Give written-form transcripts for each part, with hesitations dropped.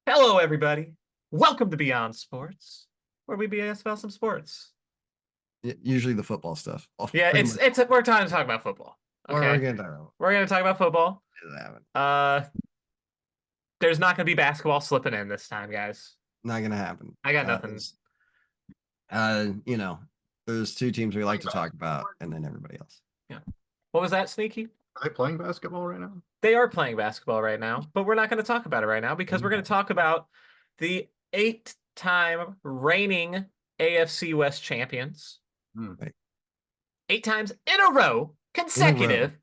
Hello, everybody. Welcome to Beyond Sports, where we BS about some sports. Usually the football stuff. Yeah, we're trying to talk about football. Okay, we're gonna talk about football. There's not gonna be basketball slipping in this time, guys. Not gonna happen. I got nothing. There's two teams we like to talk about, and then everybody else. Yeah. What was that, Sneaky? Are they playing basketball right now? They are playing basketball right now, but we're not going to talk about it right now because we're going to talk about the 8-time reigning AFC West champions. Right. 8 times in a row, consecutive.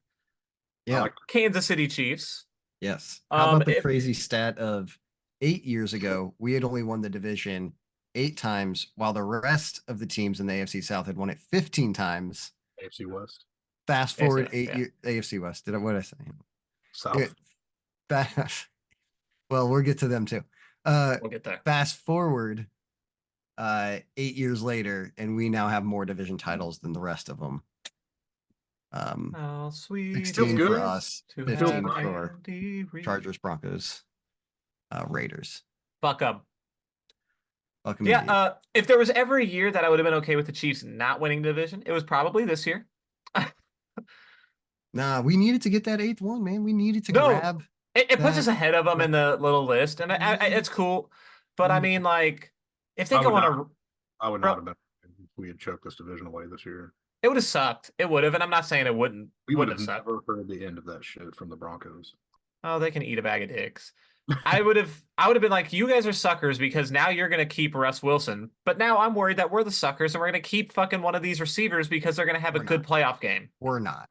Yeah. Kansas City Chiefs. Yes. How about the crazy stat of 8 years ago, we had only won the division 8 times, while the rest of the teams in the AFC South had won it 15 times. AFC West. Fast forward 8 years, AFC West. What did I say? South. Well, we'll get to them too. We'll get there. Fast forward 8 years later, and we now have more division titles than the rest of them. Oh, sweet. 16 for us, 15 for Chargers, Broncos, Raiders. Fuck up. Yeah, if there was ever a year that I would have been okay with the Chiefs not winning the division, it was probably this year. Nah, we needed to get that 8th one, man. We needed to grab. It puts us ahead of them in the little list, and it's cool. But I mean, like, if they go on a, I would not have been if we had choked this division away this year. It would have sucked. It would have, and I'm not saying it wouldn't. We would have never heard the end of that shit from the Broncos. Oh, they can eat a bag of dicks. I would have been like, you guys are suckers because now you're gonna keep Russ Wilson. But now I'm worried that we're the suckers and we're gonna keep fucking one of these receivers because they're gonna have a good playoff game. We're not.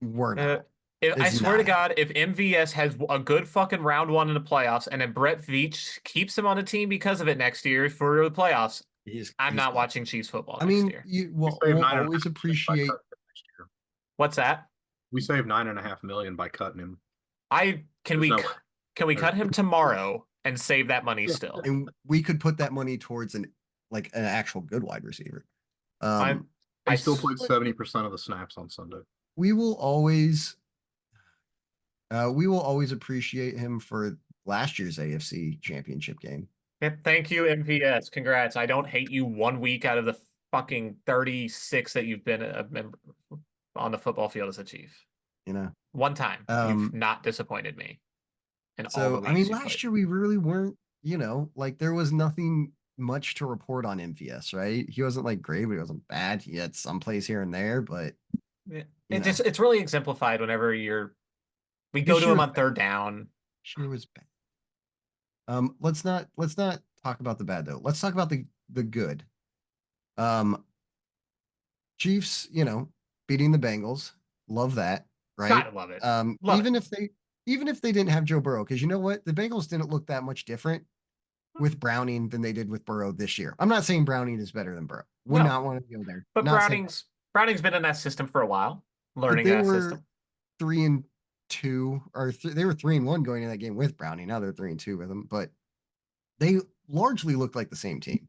I swear to God, if MVS has a good fucking round 1 in the playoffs and then Brett Veach keeps him on the team because of it next year for the playoffs, I'm not watching Chiefs football next year. We'll always appreciate. What's that? We saved $9.5 million by cutting him. Can we cut him tomorrow and save that money still? And we could put that money towards an actual good wide receiver. I still played 70% of the snaps on Sunday. We will always appreciate him for last year's AFC Championship game. Thank you, MVS. Congrats. I don't hate you 1 week out of the fucking 36 that you've been a member on the football field as a Chief. One time, you've not disappointed me. Last year we really weren't. There was nothing much to report on MVS, right? He wasn't great, but he wasn't bad. He had some plays here and there, but it's really exemplified whenever we go to him on 3rd down. Sure was bad. Let's not talk about the bad though. Let's talk about the good. Chiefs, beating the Bengals. Love that, right? Gotta love it. Even if they didn't have Joe Burrow, because you know what? The Bengals didn't look that much different with Browning than they did with Burrow this year. I'm not saying Browning is better than Burrow. Would not want to go there. But Browning's been in that system for a while, learning that system. 3-2, or they were 3-1 going in that game with Browning. Now they're 3-2 with him, but they largely looked like the same team.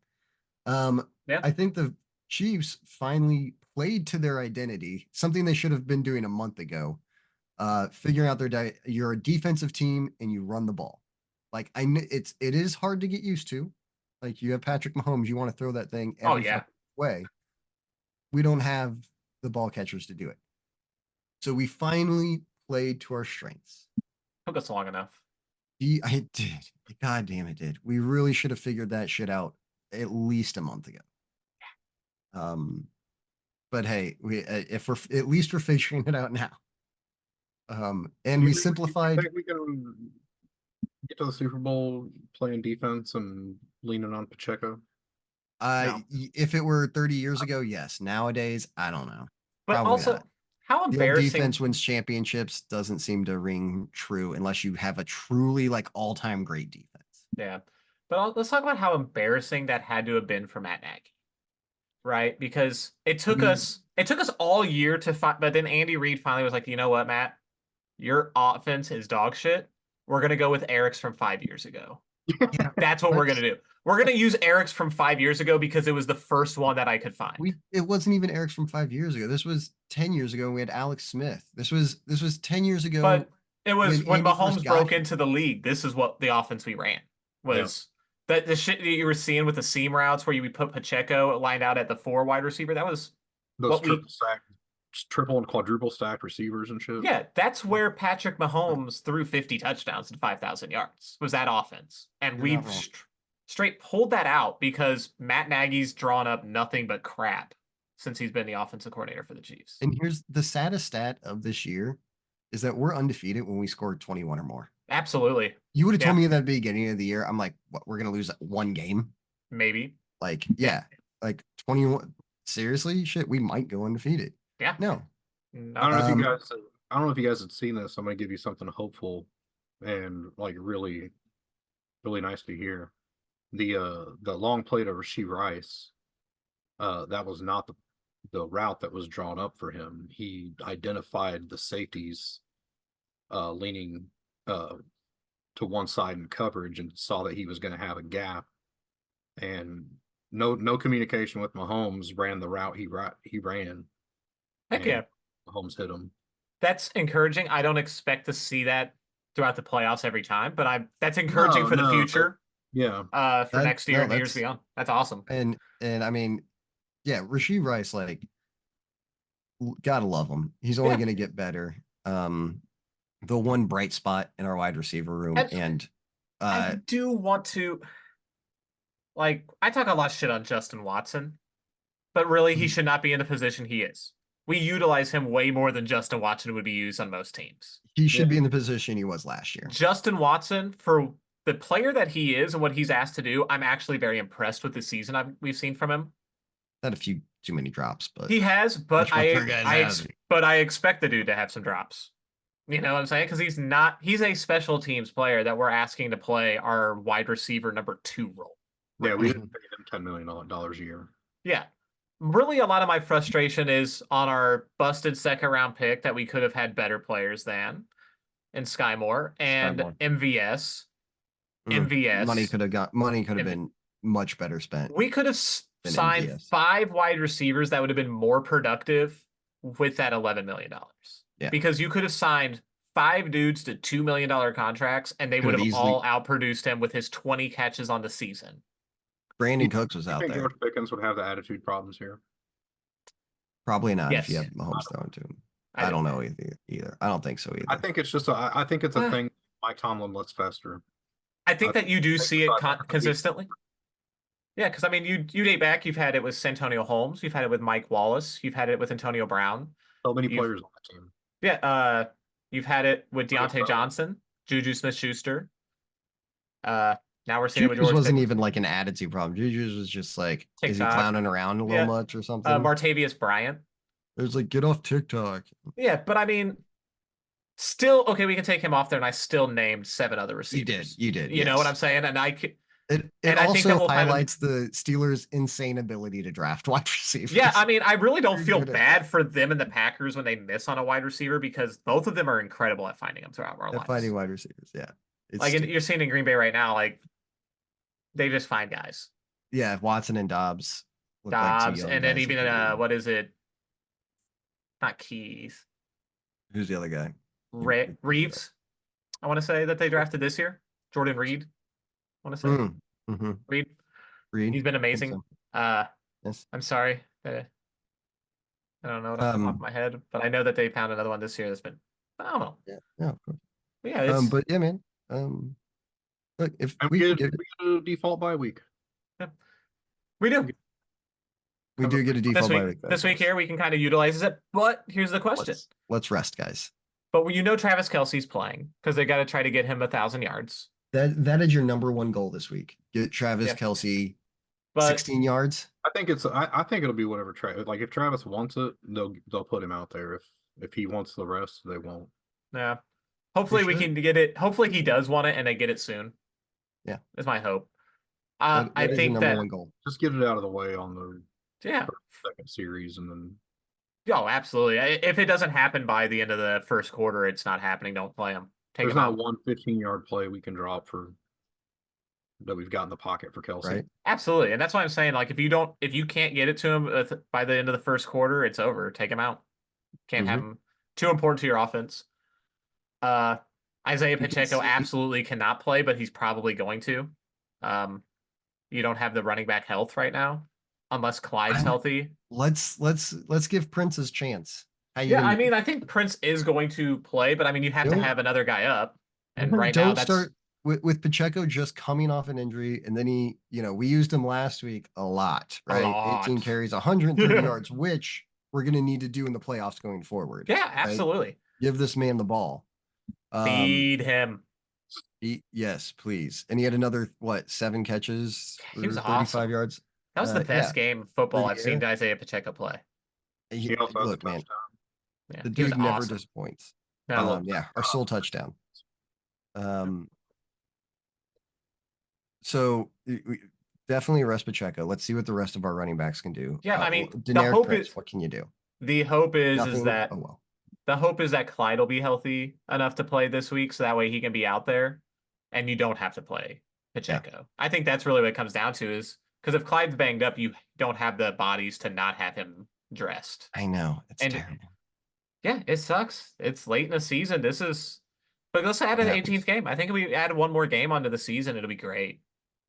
I think the Chiefs finally played to their identity, something they should have been doing a month ago. Figuring out you're a defensive team and you run the ball. It is hard to get used to. You have Patrick Mahomes, you want to throw that thing every way. We don't have the ball catchers to do it. So we finally played to our strengths. Took us long enough. I did. God damn it did. We really should have figured that shit out at least a month ago. But hey, we're figuring it out now. And we simplified. You think we can get to the Super Bowl playing defense and leaning on Pacheco? No. If it were 30 years ago, yes. Nowadays, I don't know. But Probably also, not. How embarrassing. Defense wins championships doesn't seem to ring true unless you have a truly all-time great defense. Yeah. But let's talk about how embarrassing that had to have been for Matt Nagy, right? Because it took us all year to find, but then Andy Reid finally was like, you know what, Matt, your offense is dog shit. We're gonna go with Eric's from 5 years ago. Yeah, That's what we're gonna do. We're gonna use Eric's from 5 years ago because it was the first one that I could find. It wasn't even Eric's from 5 years ago. This was 10 years ago. We had Alex Smith. This was 10 years ago. But it was when Andy first Mahomes got broke here. into the league. This is what the offense we ran was. That the shit that you were seeing with the seam routes where you would put Pacheco lined out at the 4 wide receiver. That was Those triple and quadruple stack receivers and shit. Yeah, that's where Patrick Mahomes threw 50 touchdowns and 5,000 yards. Was that offense? And we've straight pulled that out because Matt Nagy's drawn up nothing but crap since he's been the offensive coordinator for the Chiefs. And here's the saddest stat of this year is that we're undefeated when we scored 21 or more. Absolutely. You would have told me at the beginning of the year, I'm like, what, we're going to lose one game? Maybe. Like, yeah, like 21. Seriously? Shit, we might go undefeated. Yeah. No. I don't know if you guys I don't know if you guys had seen this. I'm gonna give you something hopeful and like really, really nice to hear. The long play to Rasheed Rice, that was not the route that was drawn up for him. He identified the safeties leaning to one side in coverage and saw that he was going to have a gap, and no communication with Mahomes, ran the route he ran. Heck yeah. Mahomes hit him. That's encouraging. I don't expect to see that throughout the playoffs every time, but that's encouraging for the future. Yeah. For next year and years beyond. That's awesome. And I mean, yeah, Rasheed Rice, like, gotta love him. He's only going to get better. The one bright spot in our wide receiver room, and I do want to, like, I talk a lot of shit on Justin Watson, but really he should not be in the position he is. We utilize him way more than Justin Watson would be used on most teams. He should be in the position he was last year. Justin Watson, for the player that he is and what he's asked to do, I'm actually very impressed with the season we've seen from him. Had a few too many drops, but he has. But I expect the dude to have some drops. You know what I'm saying? Because he's a special teams player that we're asking to play our wide receiver number 2 role. Yeah, we didn't pay him $10 million a year. Yeah. Really, a lot of my frustration is on our busted second round pick that we could have had better players than in Sky Moore and MVS. Money could have been much better spent. We could have signed MVS. 5 wide receivers that would have been more productive with that $11 million. Yeah. Because you could have signed 5 dudes to $2 million contracts and they would have all outproduced him with his 20 catches on the season. Brandon Cooks was out there. George Pickens would have the attitude problems here. Probably not if you have Mahomes throwing to him. I don't know either. I don't think so either. I think it's just I think it's a thing Mike Tomlin lets fester. I think that you do see it consistently. Yeah, because I mean, you date back, you've had it with Santonio Holmes, you've had it with Mike Wallace, you've had it with Antonio Brown. So many players on the team. Yeah, you've had it with Deontay Johnson, Juju Smith-Schuster. Now we're seeing it with George wasn't even like an attitude problem. Juju's was just like, TikTok. Is he clowning around a little much or something? Martavius Bryant. There's like, get off TikTok. Yeah, but I mean, still, okay, we can take him off there, and I still named 7 other receivers. You did. You know what I'm saying? And It also highlights the Steelers' insane ability to draft wide receivers. Yeah, I mean, I really don't feel bad for them and the Packers when they miss on a wide receiver because both of them are incredible at finding them throughout our lives. Finding wide receivers, yeah. You're seeing in Green Bay right now, like, they just find guys. Yeah, Watson and Dobbs. And then even, what is it? Not Keys. Who's the other guy? Reeves, I want to say, that they drafted this year. Jordan Reed. I want to say Reed. He's been amazing. Yes. I'm sorry. I don't know what off the top of my head, but I know that they found another one this year that's been phenomenal. Yeah, of course. But yeah, but yeah, man. Look, if we get a default bye week. Yeah. We do. We do get a default bye week. This week here, we can kind of utilize it. But here's the question. Let's rest, guys. But Travis Kelce's playing because they got to try to get him 1,000 yards. That is your number 1 goal this week. Get Travis Kelce 16 yards. I think it'll be whatever Travis. Like if Travis wants it, they'll put him out there. If he wants the rest, they won't. Yeah. Hopefully we can get it. Hopefully he does want it and they get it soon. Yeah. That's my hope. I is your think number that one goal. Just get it out of the way on the yeah. second series, and then Oh, absolutely. If it doesn't happen by the end of the first quarter, it's not happening. Don't play him. Take there's him not out. one 15-yard play we can drop for that we've got in the pocket for Kelsey. Right. Absolutely, and that's why I'm saying, like, if you can't get it to him by the end of the first quarter, it's over. Take him out. Can't have him. Too important to your offense. Uh, Isaiah Pacheco absolutely cannot play, but he's probably going to. You don't have the running back health right now, unless Clyde's healthy. Let's give Prince his chance. Yeah, I mean, I think Prince is going to play, but I mean, you have to have another guy up. And right now, that's start with Pacheco just coming off an injury, and then we used him last week a lot, right? 18 carries, 130 yards, which we're going to need to do in the playoffs going forward. Yeah, absolutely. Right? Give this man the ball. Feed him. Yes, please. And he had another 7 catches for 35 awesome. yards. That was the best game of football I've seen Isaiah Pacheco play. Look, man, the dude never disappoints. No. Our sole touchdown. So definitely arrest Pacheco. Let's see what the rest of our running backs can do. Yeah, I mean, the hope is, what can you do? The hope is that well. The hope is that Clyde will be healthy enough to play this week, so that way he can be out there, and you don't have to play Pacheco. Yeah. I think that's really what it comes down to, is because if Clyde's banged up, you don't have the bodies to not have him dressed. I know, it's terrible. Yeah, it sucks. It's late in the season. But let's add an 18th game. I think if we add one more game onto the season, it'll be great.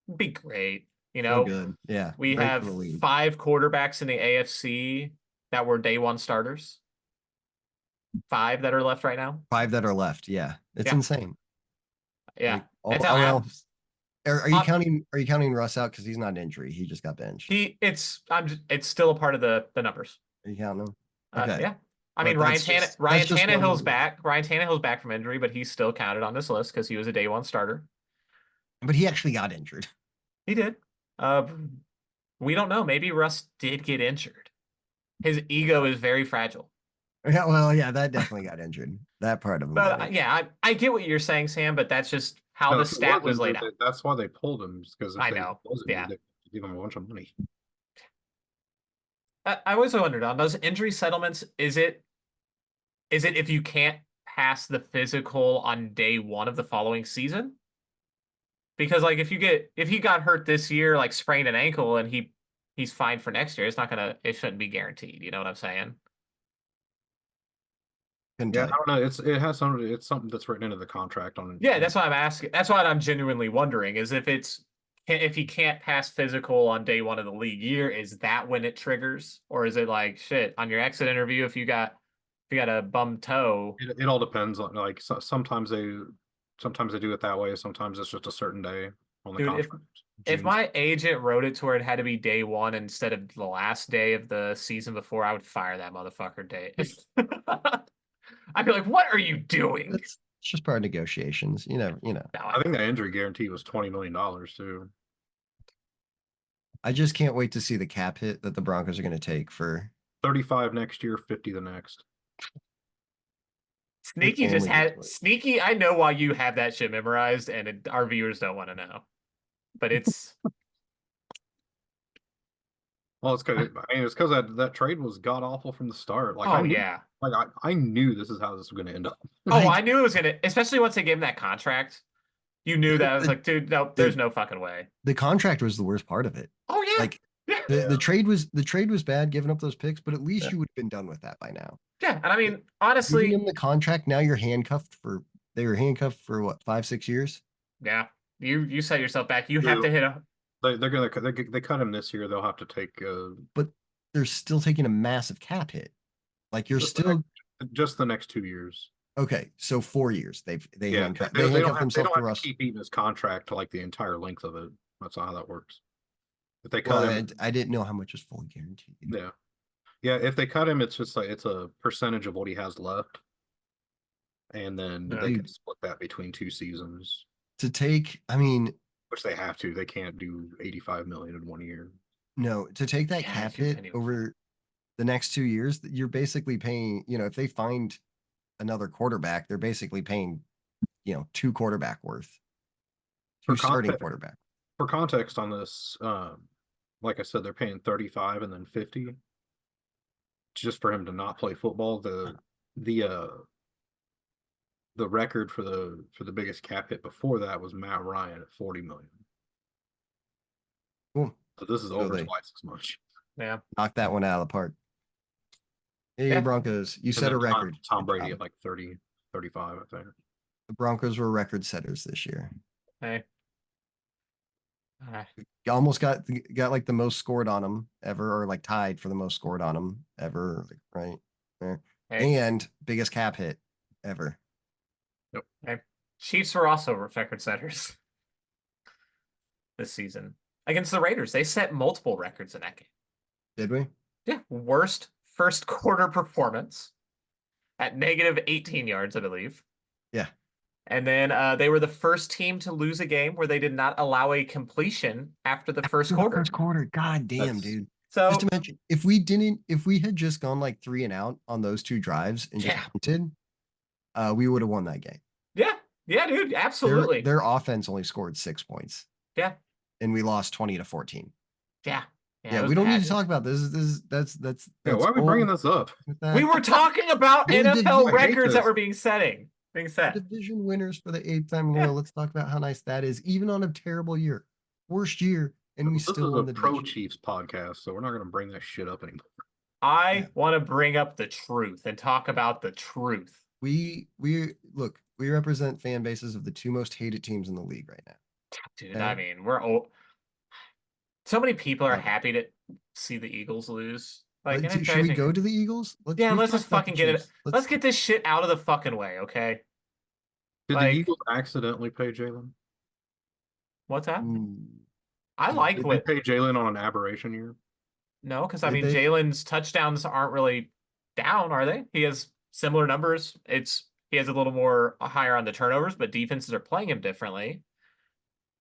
It'd be great. So good. Yeah. We have 5 quarterbacks in the AFC that were day one starters. 5 that are left right now. 5 that are left. Yeah, it's insane. Yeah, are you counting Russ out because he's not an injury? He just got benched. It's still a part of the numbers. Are you counting him? Okay. Yeah. I mean, Ryan Tannehill's back. Ryan Tannehill's back from injury, but he's still counted on this list because he was a day one starter. But he actually got injured. He did. We don't know. Maybe Russ did get injured. His ego is very fragile. Yeah, well, yeah, that definitely got injured. That part of him. But I get what you're saying, Sam. But that's just how the stat was laid out. That's why they pulled him, because I know. They give him a bunch of money. I always wondered on those injury settlements. Is it if you can't pass the physical on day one of the following season? Because like if he got hurt this year, like sprained an ankle, and he's fine for next year, it shouldn't be guaranteed. You know what I'm saying? Yeah, I don't know. It's something that's written into the contract on. Yeah, that's why I'm asking. That's what I'm genuinely wondering, is if he can't pass physical on day one of the league year, is that when it triggers, or is it like shit on your exit interview if you got a bum toe? It all depends on, like, sometimes they do it that way. Sometimes it's just a certain day on the contract. If my agent wrote it to where it had to be day one instead of the last day of the season before, I would fire that motherfucker day. I'd be like, what are you doing? It's just part of negotiations. You know. I think the injury guarantee was $20 million too. I just can't wait to see the cap hit that the Broncos are going to take for 35 next year, 50 the next. Sneaky. I know why you have that shit memorized, and our viewers don't want to know, but it's. Well, it's because that trade was god awful from the start. Like, I knew this is how this was going to end up. I knew it was going to, especially once they gave him that contract. You knew that. I was like, dude, no, there's no fucking way. The contract was the worst part of it. Oh yeah. Like the trade was bad, giving up those picks, but at least you would have been done with that by now. Yeah, and I mean, honestly, giving him the contract, now you're handcuffed for. They were handcuffed for what, 5-6 years? Yeah, you set yourself back. You have to hit a. They cut him this year. They'll have to take. But they're still taking a massive cap hit. Like you're still just the next 2 years. Okay, so 4 years. They handcuffed themselves to Russ. They don't have to keep eating his contract to like the entire length of it. That's not how that works. If they cut him, I didn't know how much was fully guaranteed. Yeah. If they cut him, it's just like it's a percentage of what he has left, and then they can split that between 2 seasons. Which they have to. They can't do 85 million in 1 year. No, to take that cap hit over the next 2 years, you're basically paying. If they find another quarterback, they're basically paying, 2 quarterback worth. 2 starting quarterback. For context on this, like I said, they're paying 35 and then 50 just for him to not play football. The record for the biggest cap hit before that was Matt Ryan at 40 million. Cool. So this is over twice as much. Yeah. Knock that one out of the park. Hey, Broncos, you set a record. Tom Brady at like 30, 35, I think. The Broncos were record setters this year. Hey. You almost got like the most scored on them ever, or like tied for the most scored on them ever, like, right there. Hey. And biggest cap hit ever. Yep. Hey. Chiefs were also record setters this season against the Raiders. They set multiple records in that game. Did we? Yeah. Worst first quarter performance at negative 18 yards, I believe. Yeah. And then they were the first team to lose a game where they did not allow a completion after the first quarter. First quarter. God damn, dude. So just to mention, if we had just gone like 3 and out on those 2 drives and just punted, we would have won that game. Yeah. Yeah, dude. Absolutely. Their offense only scored 6 points. Yeah. And we lost 20-14. Yeah. Yeah, we don't need to talk about this. That's why are we bringing this up? We were talking about NFL records that were being set. Division winners for the 8th time in a row. Let's talk about how nice that is. Even on a terrible year, worst year, and we still won the division. Pro Chiefs podcast, so we're not going to bring that shit up anymore. I want to bring up the truth and talk about the truth. We represent fan bases of the 2 most hated teams in the league right now. Dude, I mean, we're old. So many people are happy to see the Eagles lose. Like, should we go to the Eagles? Let's just fucking get it. Let's get this shit out of the fucking way, okay? Did the Eagles accidentally pay Jalen? What's that? I like what they pay Jalen on an aberration year. No, because I mean, Jalen's touchdowns aren't really down, are they? He has similar numbers. He has a little more higher on the turnovers, but defenses are playing him differently.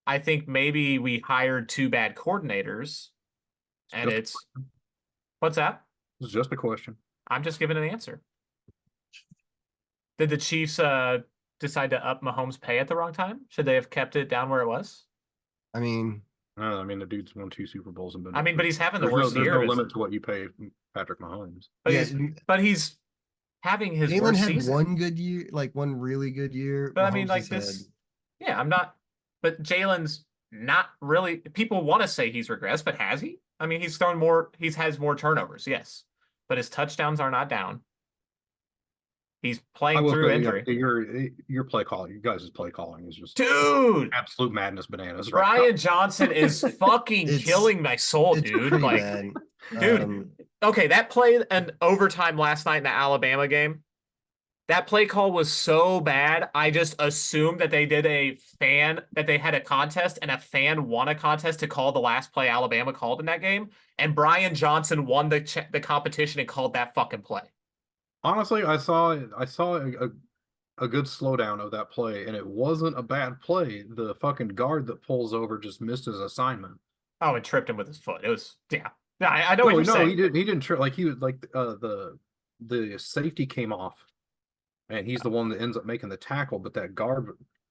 I think maybe we hired 2 bad coordinators, and what's that? It's just a question. I'm just giving an answer. Did the Chiefs decide to up Mahomes' pay at the wrong time? Should they have kept it down where it was? I mean, the dude's won 2 Super Bowls and been. But he's having the worst year. There's no limit to what you pay Patrick Mahomes. But he's having his worst season. Jalen had one good year, like one really good year. But Mahomes, I mean, like this. Yeah, I'm not. But Jalen's not really. People want to say he's regressed, but has he? I mean, he's thrown more. He has more turnovers, yes, but his touchdowns are not down. He's playing through injury. Your play calling, you guys' play calling is just absolute madness bananas. Brian Johnson is fucking killing my soul, dude. Like, bad. Dude. Okay, that play in overtime last night in the Alabama game. That play call was so bad, I just assumed that they did that they had a contest and a fan won a contest to call the last play Alabama called in that game. And Brian Johnson won the competition and called that fucking play. Honestly, I saw a good slowdown of that play, and it wasn't a bad play. The fucking guard that pulls over just missed his assignment. Oh, and tripped him with his foot. It was, yeah. No, I know what you're saying. He didn't trip. Like, he was like the safety came off. And he's the one that ends up making the tackle, but that guard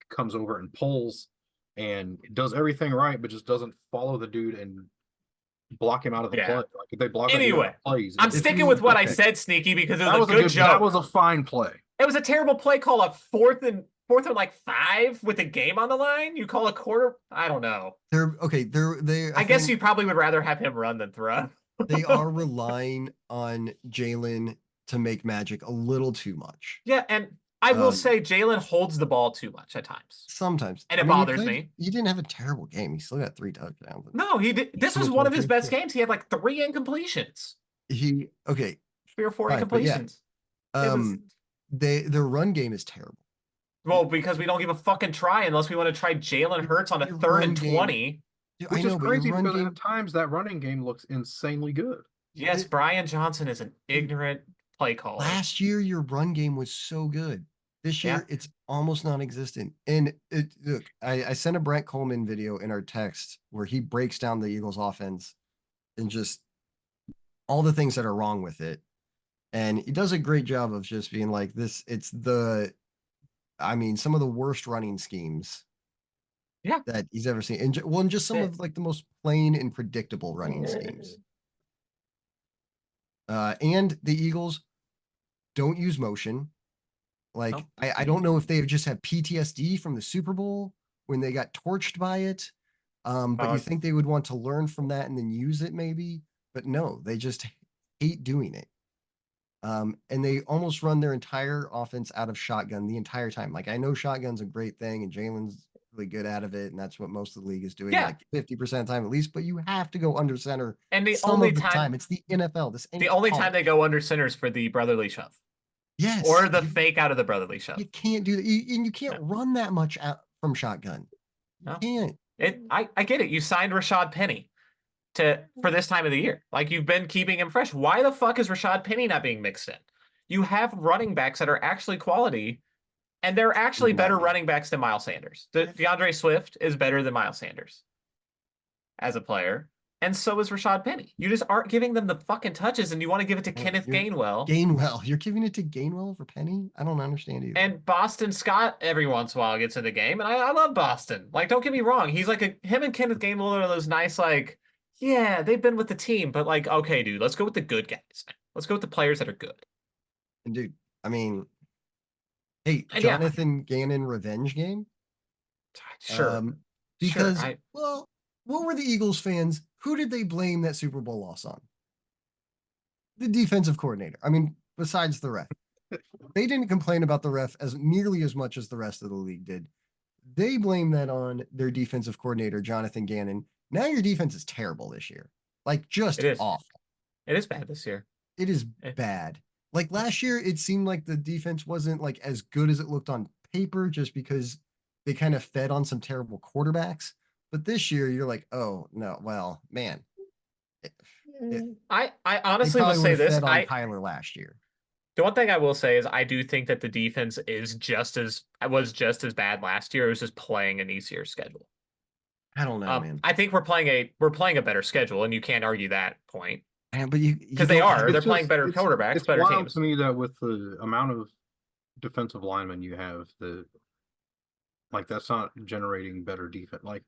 comes over and pulls and does everything right, but just doesn't follow the dude and block him out of the play. Like, if they block plays, I'm sticking with what I said, Sneaky, because it was a good joke. That was a fine play. It was a terrible play call, a fourth and like 5 with a game on the line. You call a quarter? I don't know. I guess you probably would rather have him run than throw. They are relying on Jalen to make magic a little too much. Yeah, and I will say Jalen holds the ball too much at times. Sometimes. And it bothers me. He didn't have a terrible game. He still got 3 touchdowns. No, he did. This was one of his best games. He had like 3 incompletions. 3 or 4 incompletions. Their run game is terrible. Well, because we don't give a fucking try unless we want to try Jalen Hurts on a 3rd and 20. Which is crazy because at times that running game looks insanely good. Yes, Brian Johnson is an ignorant play caller. Last year, your run game was so good. This year, it's almost non-existent. And look, I sent a Brent Coleman video in our text where he breaks down the Eagles offense and just all the things that are wrong with it. And he does a great job of just being like some of the worst running schemes that he's ever seen. And just some of like the most plain and predictable running schemes. And the Eagles don't use motion. Like, I don't know if they just have PTSD from the Super Bowl when they got torched by it. But you think they would want to learn from that and then use it maybe, but no, they just hate doing it. And they almost run their entire offense out of shotgun the entire time. Like, I know shotgun's a great thing and Jalen's really good out of it, and that's what most of the league is doing, like 50% of the time at least, but you have to go under center. And the some only of the time it's the NFL. This ain't the only college. time they go under center is for the brotherly shove. Yes. Or the fake out of the brotherly shove. You can't do that. And you can't run that much out from shotgun. You can't. I get it. You signed Rashad Penny for this time of the year. Like, you've been keeping him fresh. Why the fuck is Rashad Penny not being mixed in? You have running backs that are actually quality, and they're actually better running backs than Miles Sanders. DeAndre Swift is better than Miles Sanders as a player, and so is Rashad Penny. You just aren't giving them the fucking touches, and you want to give it to Kenneth Gainwell. You're giving it to Gainwell over Penny? I don't understand either. And Boston Scott every once in a while gets in the game, and I love Boston. Like, don't get me wrong. He's like him and Kenneth Gainwell are those nice, like, yeah, they've been with the team, but like, okay, dude, let's go with the good guys. Let's go with the players that are good. And dude, I mean, hey, Jonathan Gannon revenge game? Sure. Because, well, what were the Eagles fans? Who did they blame that Super Bowl loss on? The defensive coordinator. I mean, besides the ref. They didn't complain about the ref as nearly as much as the rest of the league did. They blame that on their defensive coordinator, Jonathan Gannon. Now your defense is terrible this year. Like, just awful. It is bad this year. It is bad. Like, last year, it seemed like the defense wasn't like as good as it looked on paper just because they kind of fed on some terrible quarterbacks. But this year, you're like, oh, no, well, man. I honestly will say this. On Kyler last year. The one thing I will say is I do think that the defense was just as bad last year. It was just playing an easier schedule. I don't know, man. I think we're playing a better schedule, and you can't argue that point. But because they're playing better quarterbacks, it's better wild teams. To me that with the amount of defensive linemen you have, that's not generating better defense. Like,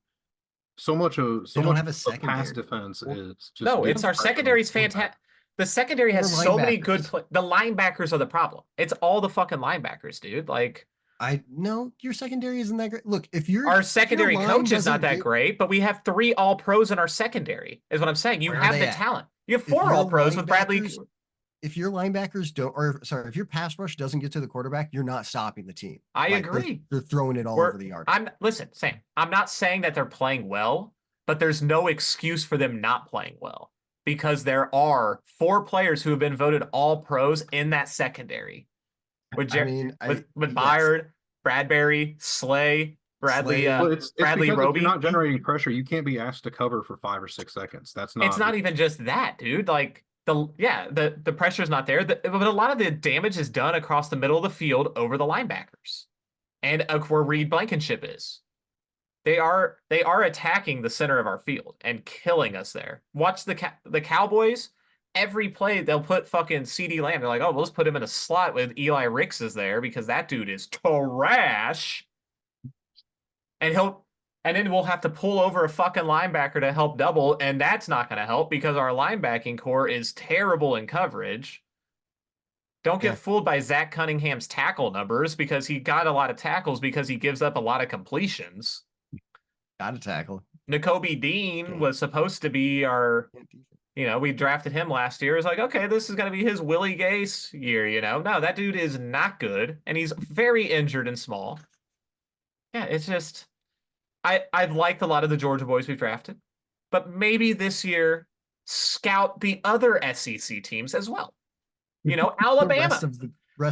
so much of pass defense is just it's our secondary is fantastic. The secondary has so many good the linebackers are the problem. It's all the fucking linebackers, dude. Like, your secondary isn't that great. Look, our secondary coach is not that great, but we have 3 all-pros in our secondary, is what I'm saying. You have the talent. You have 4 all-pros with Bradley. If your linebackers if your pass rush doesn't get to the quarterback, you're not stopping the team. I agree. They're throwing it all over the yard. Listen, Sam, I'm not saying that they're playing well, but there's no excuse for them not playing well. Because there are 4 players who have been voted all pros in that secondary. With Byard, Bradbury, Slay, Bradley Roby. You're not generating pressure. You can't be asked to cover for 5 or 6 seconds. It's not even just that, dude. Like, the pressure's not there. But a lot of the damage is done across the middle of the field over the linebackers. And where Reed Blankenship is. They are attacking the center of our field and killing us there. Watch the Cowboys. Every play they'll put fucking CeeDee Lamb. They're like, oh, we'll just put him in a slot with Eli Ricks is there because that dude is trash. And then we'll have to pull over a fucking linebacker to help double, and that's not going to help because our linebacking core is terrible in coverage. Don't get fooled by Zach Cunningham's tackle numbers because he got a lot of tackles because he gives up a lot of completions. Got to tackle. Nakobe Dean was supposed to be our, we drafted him last year. It's like, okay, this is going to be his Willie Gase year, No, that dude is not good, and he's very injured and small. Yeah, it's just, I've liked a lot of the Georgia boys we've drafted, but maybe this year scout the other SEC teams as well. Alabama.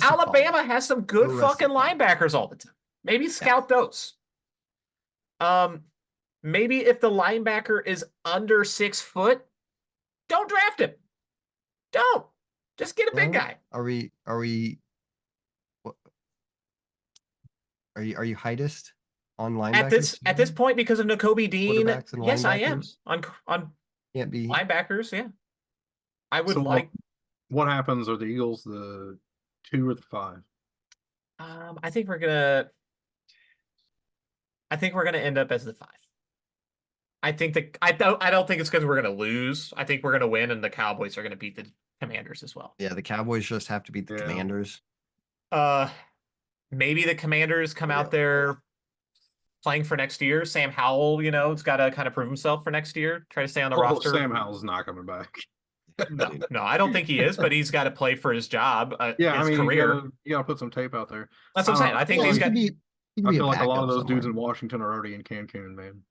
Alabama has some good fucking linebackers all the time. Maybe scout those. Maybe if the linebacker is under 6 foot, don't draft him. Don't. Just get a big guy. Are you heightist on linebackers? At this point, because of Nakobe Dean, yes, I am. On can't be linebackers, yeah. I would What happens? Are the Eagles the 2 or the 5? I think we're gonna I think we're going to end up as the 5. I think I don't think it's because we're going to lose. I think we're going to win, and the Cowboys are going to beat the Commanders as well. Yeah, the Cowboys just have to beat the Commanders. Maybe the Commanders come out there playing for next year. Sam Howell, it's got to kind of prove himself for next year. Try to stay on the roster. Sam Howell's not coming back. No, I don't think he is, but he's got to play for his job, his career. You got to put some tape out there. That's what I'm saying. I think he's got. I feel like a lot of those dudes in Washington are already in Cancun, man.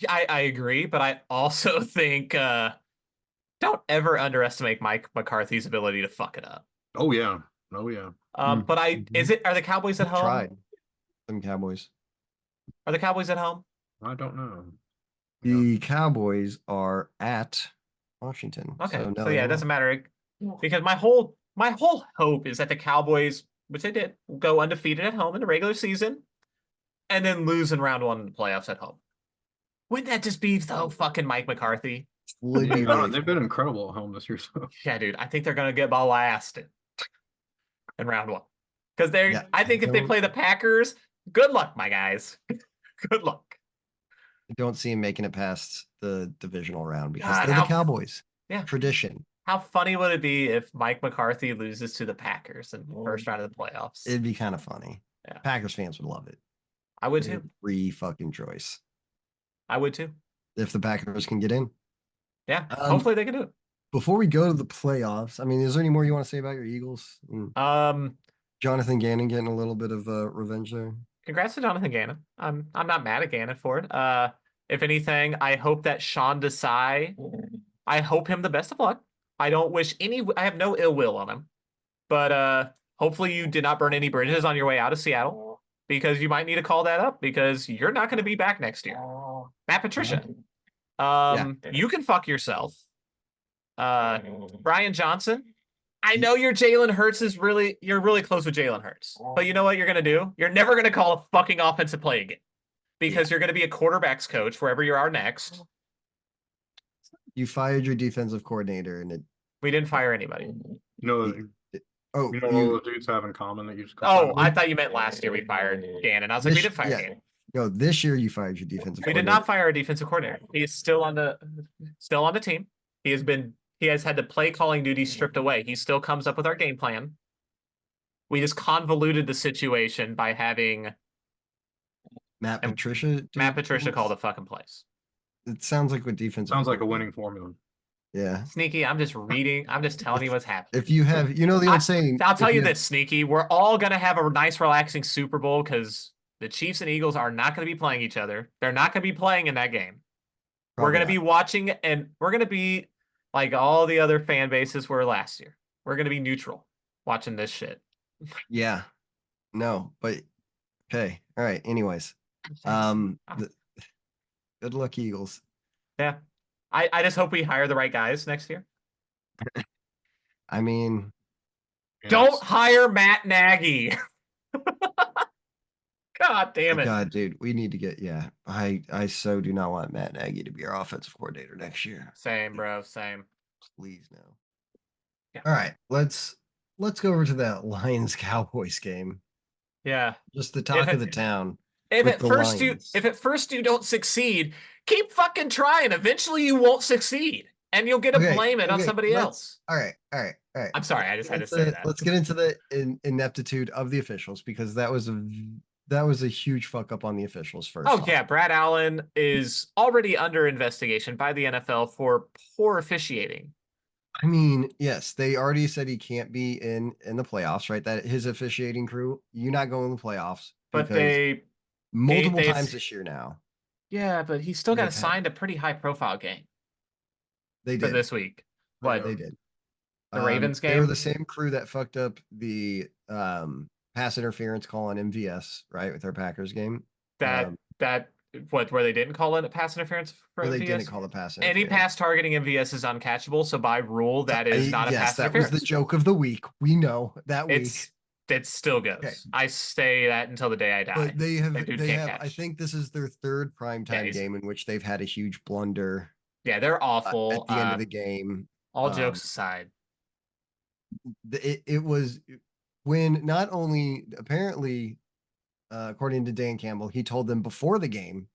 I agree, but I also think don't ever underestimate Mike McCarthy's ability to fuck it up. Oh yeah. But are the Cowboys at home? Tried some Cowboys. Are the Cowboys at home? I don't know. The Cowboys are at Washington. Okay, so yeah, it doesn't matter because my whole hope is that the Cowboys, which they did, will go undefeated at home in the regular season, and then lose in round 1 in the playoffs at home. Wouldn't that just be so fucking Mike McCarthy? They've been incredible at home this year. So. Yeah, dude, I think they're gonna get blasted in round 1 because I think if they play the Packers, good luck, my guys. Good luck. I don't see him making it past the divisional round because they're the Cowboys. Yeah, tradition. How funny would it be if Mike McCarthy loses to the Packers in the first round of the playoffs? It'd be kind of funny. Yeah. Packers fans would love it. I would too. Free fucking choice. I would too. If the Packers can get in. Yeah, hopefully they can do it. Before we go to the playoffs, I mean, is there any more you want to say about your Eagles? Jonathan Gannon getting a little bit of revenge there. Congrats to Jonathan Gannon. I'm not mad at Gannon for it. If anything, I hope that Sean Desai, I hope him the best of luck. I have no ill will on him. But hopefully you did not burn any bridges on your way out of Seattle, because you might need to call that up because you're not going to be back next year. Matt Patricia. You can fuck yourself. Brian Johnson. I know you're really close with Jalen Hurts. But you know what you're going to do? You're never going to call a fucking offensive play again. Because you're going to be a quarterback's coach wherever you are next. You fired your defensive coordinator, and we didn't fire anybody. All the dudes have in common that you just called. I thought you meant last year we fired Gannon. I was like, we didn't fire Gannon. No, this year you fired your defensive coordinator. We did not fire our defensive coordinator. He is still on the team. He has had the play calling duty stripped away. He still comes up with our game plan. We just convoluted the situation by having Matt Patricia call the fucking plays. It sounds like what defense sounds like a winning formula. Yeah. Sneaky, I'm just telling you what's happening. If you have, the old saying. I'll tell you this, Sneaky, we're all going to have a nice, relaxing Super Bowl because the Chiefs and Eagles are not going to be playing each other. They're not going to be playing in that game. We're going to be watching, and we're going to be like all the other fan bases were last year. We're going to be neutral watching this shit. Yeah. No, but okay. All right. Anyways. Good luck, Eagles. Yeah. I just hope we hire the right guys next year. I mean, don't hire Matt Nagy. God damn it. God, dude, we need to get I so do not want Matt Nagy to be our offensive coordinator next year. Same, bro. Same. Please no. Yeah. All right, let's go over to that Lions Cowboys game. Yeah. Just the talk of the town. If at first you don't succeed, keep fucking trying. Eventually you won't succeed. And you'll get to blame it on somebody else. All right. I'm sorry, I just had to say that. Let's get into the ineptitude of the officials, because that was a huge fuck up on the officials first. Oh, yeah. Brad Allen is already under investigation by the NFL for poor officiating. I mean, yes, they already said he can't be in the playoffs, right? That his officiating crew, you're not going to the playoffs. But they multiple times this year now. Yeah, but he's still got assigned a pretty high profile game. They did for this week. What they did? The Ravens game. They were the same crew that fucked up the pass interference call on MVS, right, with our Packers game. Where they didn't call it a pass interference for MVS? They didn't call the pass interference. Any pass targeting MVS is uncatchable, so by rule that is not a pass interference. That was the joke of the week. We know that week. It still goes. Okay. I say that until the day I die. But they have I think this is their third primetime game in which they've had a huge blunder. Yeah, they're awful. At the end of the game. All jokes aside. It was when not only apparently according to Dan Campbell, he told them before the game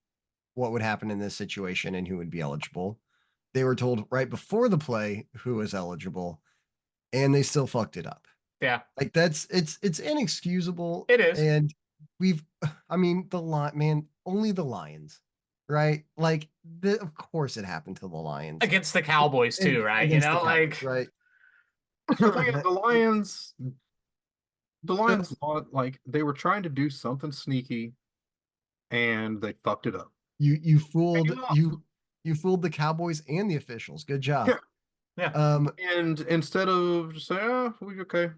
what would happen in this situation and who would be eligible. They were told right before the play who was eligible, and they still fucked it up. Yeah. Like it's inexcusable. It is. And only the Lions, right? Like of course it happened to the Lions. Against the Cowboys too, right? You know, Cowboys, right? The Lions thought like they were trying to do something sneaky and they fucked it up. You fooled you fooled the Cowboys and the officials. Good job. Yeah. And instead of just say, "Oh, we okay."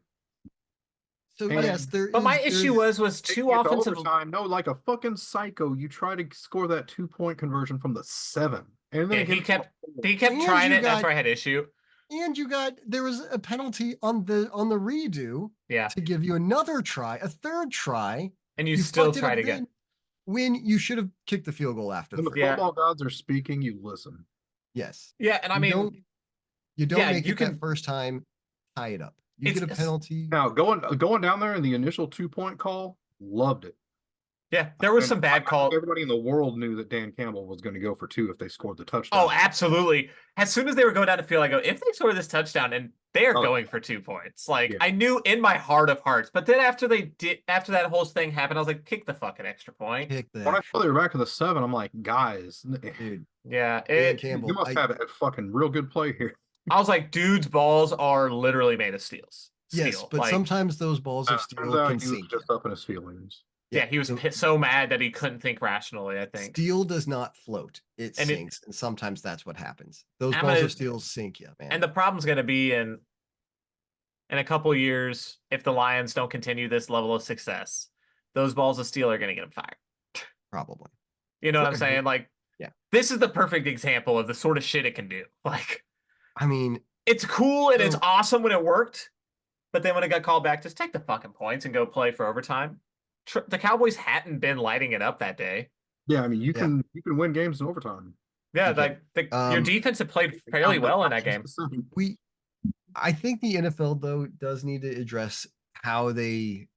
So yes, but my issue was two offensive time. No, like a fucking psycho, you try to score that 2-point conversion from the 7, and then he kept trying it. That's where I had issue. And there was a penalty on the redo. Yeah. To give you another try, a third try, and you still tried again. When you should have kicked the field goal after. When the football gods are speaking, you listen. Yes. Yeah, and I mean, you don't make it that first time. Tie it up. You get a penalty. Now going down there in the initial 2-point call, loved it. Yeah, there was some bad calls. Everybody in the world knew that Dan Campbell was going to go for 2 if they scored the touchdown. Oh, absolutely. As soon as they were going down the field, I go, if they score this touchdown, and they are going for 2 points. Like, I knew in my heart of hearts. But then after that whole thing happened, I was like, kick the fucking extra point. When I saw they were back to the 7, I'm like, guys. Dude. Yeah. Dan Campbell, you must have a fucking real good play here. I was like, dude's balls are literally made of steels. Yes, but sometimes those balls of steel can sink. Just up in his feelings. Yeah, he was so mad that he couldn't think rationally, I think. Steel does not float. It sinks, and sometimes that's what happens. Those balls of steel sink you, man. And the problem's going to be in a couple of years, if the Lions don't continue this level of success, those balls of steel are going to get them fired. Probably. You know what I'm saying? Like, this is the perfect example of the sort of shit it can do. Like, I mean, it's cool and it's awesome when it worked, but then when it got called back, just take the fucking points and go play for overtime. The Cowboys hadn't been lighting it up that day. Yeah, I mean, you can win games in overtime. Yeah, like your defense had played fairly well in that game. I think the NFL though does need to address how they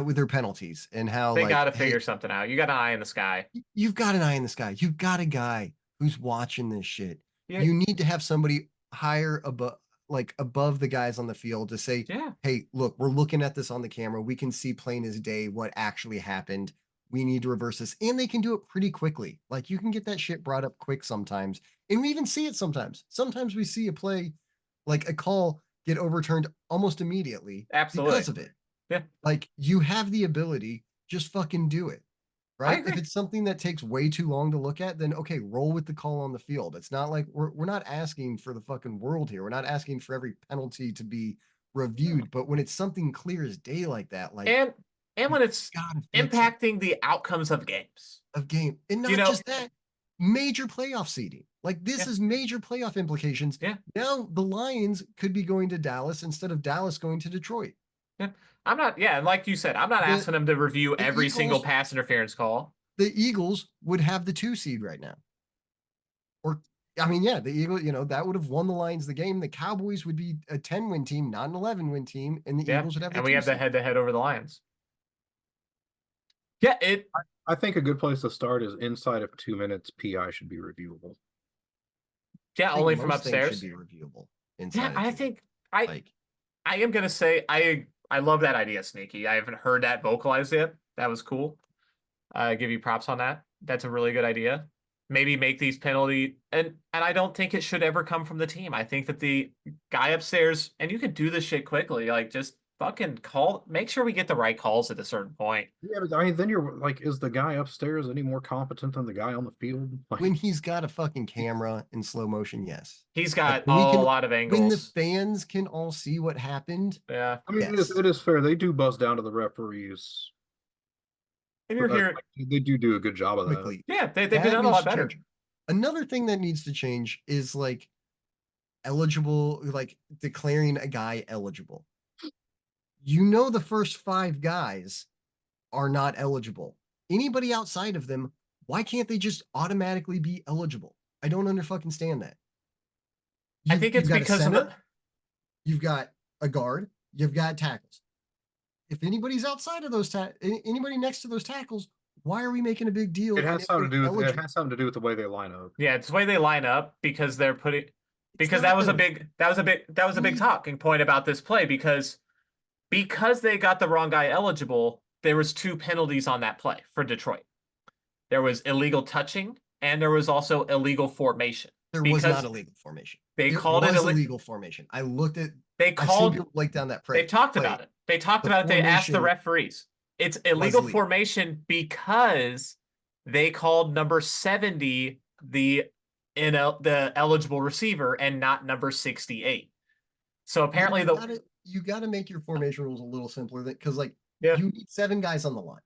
with their penalties and how they got to figure something out. You got an eye in the sky. You've got an eye in the sky. You've got a guy who's watching this shit. Yeah. You need to have somebody higher above the guys on the field to say, hey, look, we're looking at this on the camera. We can see plain as day what actually happened. We need to reverse this. And they can do it pretty quickly. Like, you can get that shit brought up quick sometimes. And we even see it sometimes. Sometimes we see a play, like a call, get overturned almost immediately. Absolutely. Because of it. Yeah. Like, you have the ability, just fucking do it. Right? If it's something that takes way too long to look at, then okay, roll with the call on the field. It's not like we're not asking for the fucking world here. We're not asking for every penalty to be reviewed, but when it's something clear as day like that, like and when it's impacting the outcomes of games. And not just that, major playoff seeding. Like, this is major playoff implications. Yeah. Now the Lions could be going to Dallas instead of Dallas going to Detroit. Yeah. I'm not, like you said, I'm not asking them to review every single pass interference call. The Eagles would have the 2 seed right now. Or, I mean, the Eagles, that would have won the Lions the game. The Cowboys would be a 10-win team, not an 11-win team, and the Eagles would have the 2 seed. And we have the head-to-head over the Lions. Yeah, I think a good place to start is inside of 2 minutes, PI should be reviewable. Yeah, only from upstairs. Should be reviewable. I think I am going to say I love that idea, Sneaky. I haven't heard that vocalized yet. That was cool. I give you props on that. That's a really good idea. Maybe make these penalty, and I don't think it should ever come from the team. I think that the guy upstairs, and you can do this shit quickly, like just fucking make sure we get the right calls at a certain point. Yeah, but I mean, then you're like, is the guy upstairs any more competent than the guy on the field? Like, when he's got a fucking camera in slow motion, yes. He's got a lot of angles. When the fans can all see what happened. Yeah. I mean, it is fair. They do buzz down to the referees. And you're here. They do a good job of that. Yeah, they've been done a lot better. Another thing that needs to change is like eligible, like declaring a guy eligible. The first 5 guys are not eligible. Anybody outside of them, why can't they just automatically be eligible? I don't understand that. I think it's because you've got a guard, you've got tackles. if anybody's outside of those anybody next to those tackles, why are we making a big deal? It and has if something to they're do with eligible- the way they line up. Yeah, it's the way they line up because they're putting It's because not that was a the- big talking point about this play because they got the wrong guy eligible, there was 2 penalties on that play for Detroit. There was illegal touching and there was also illegal formation. There was not illegal formation. They called it illegal formation. I looked at. They I've seen called people break down that They talked play. about it. They talked The about it. They asked the formation referees. It's illegal legal. formation because they called number 70 the eligible receiver and not number 68. So apparently you gotta make your formation rules a little simpler because Yeah. you need 7 guys on the line.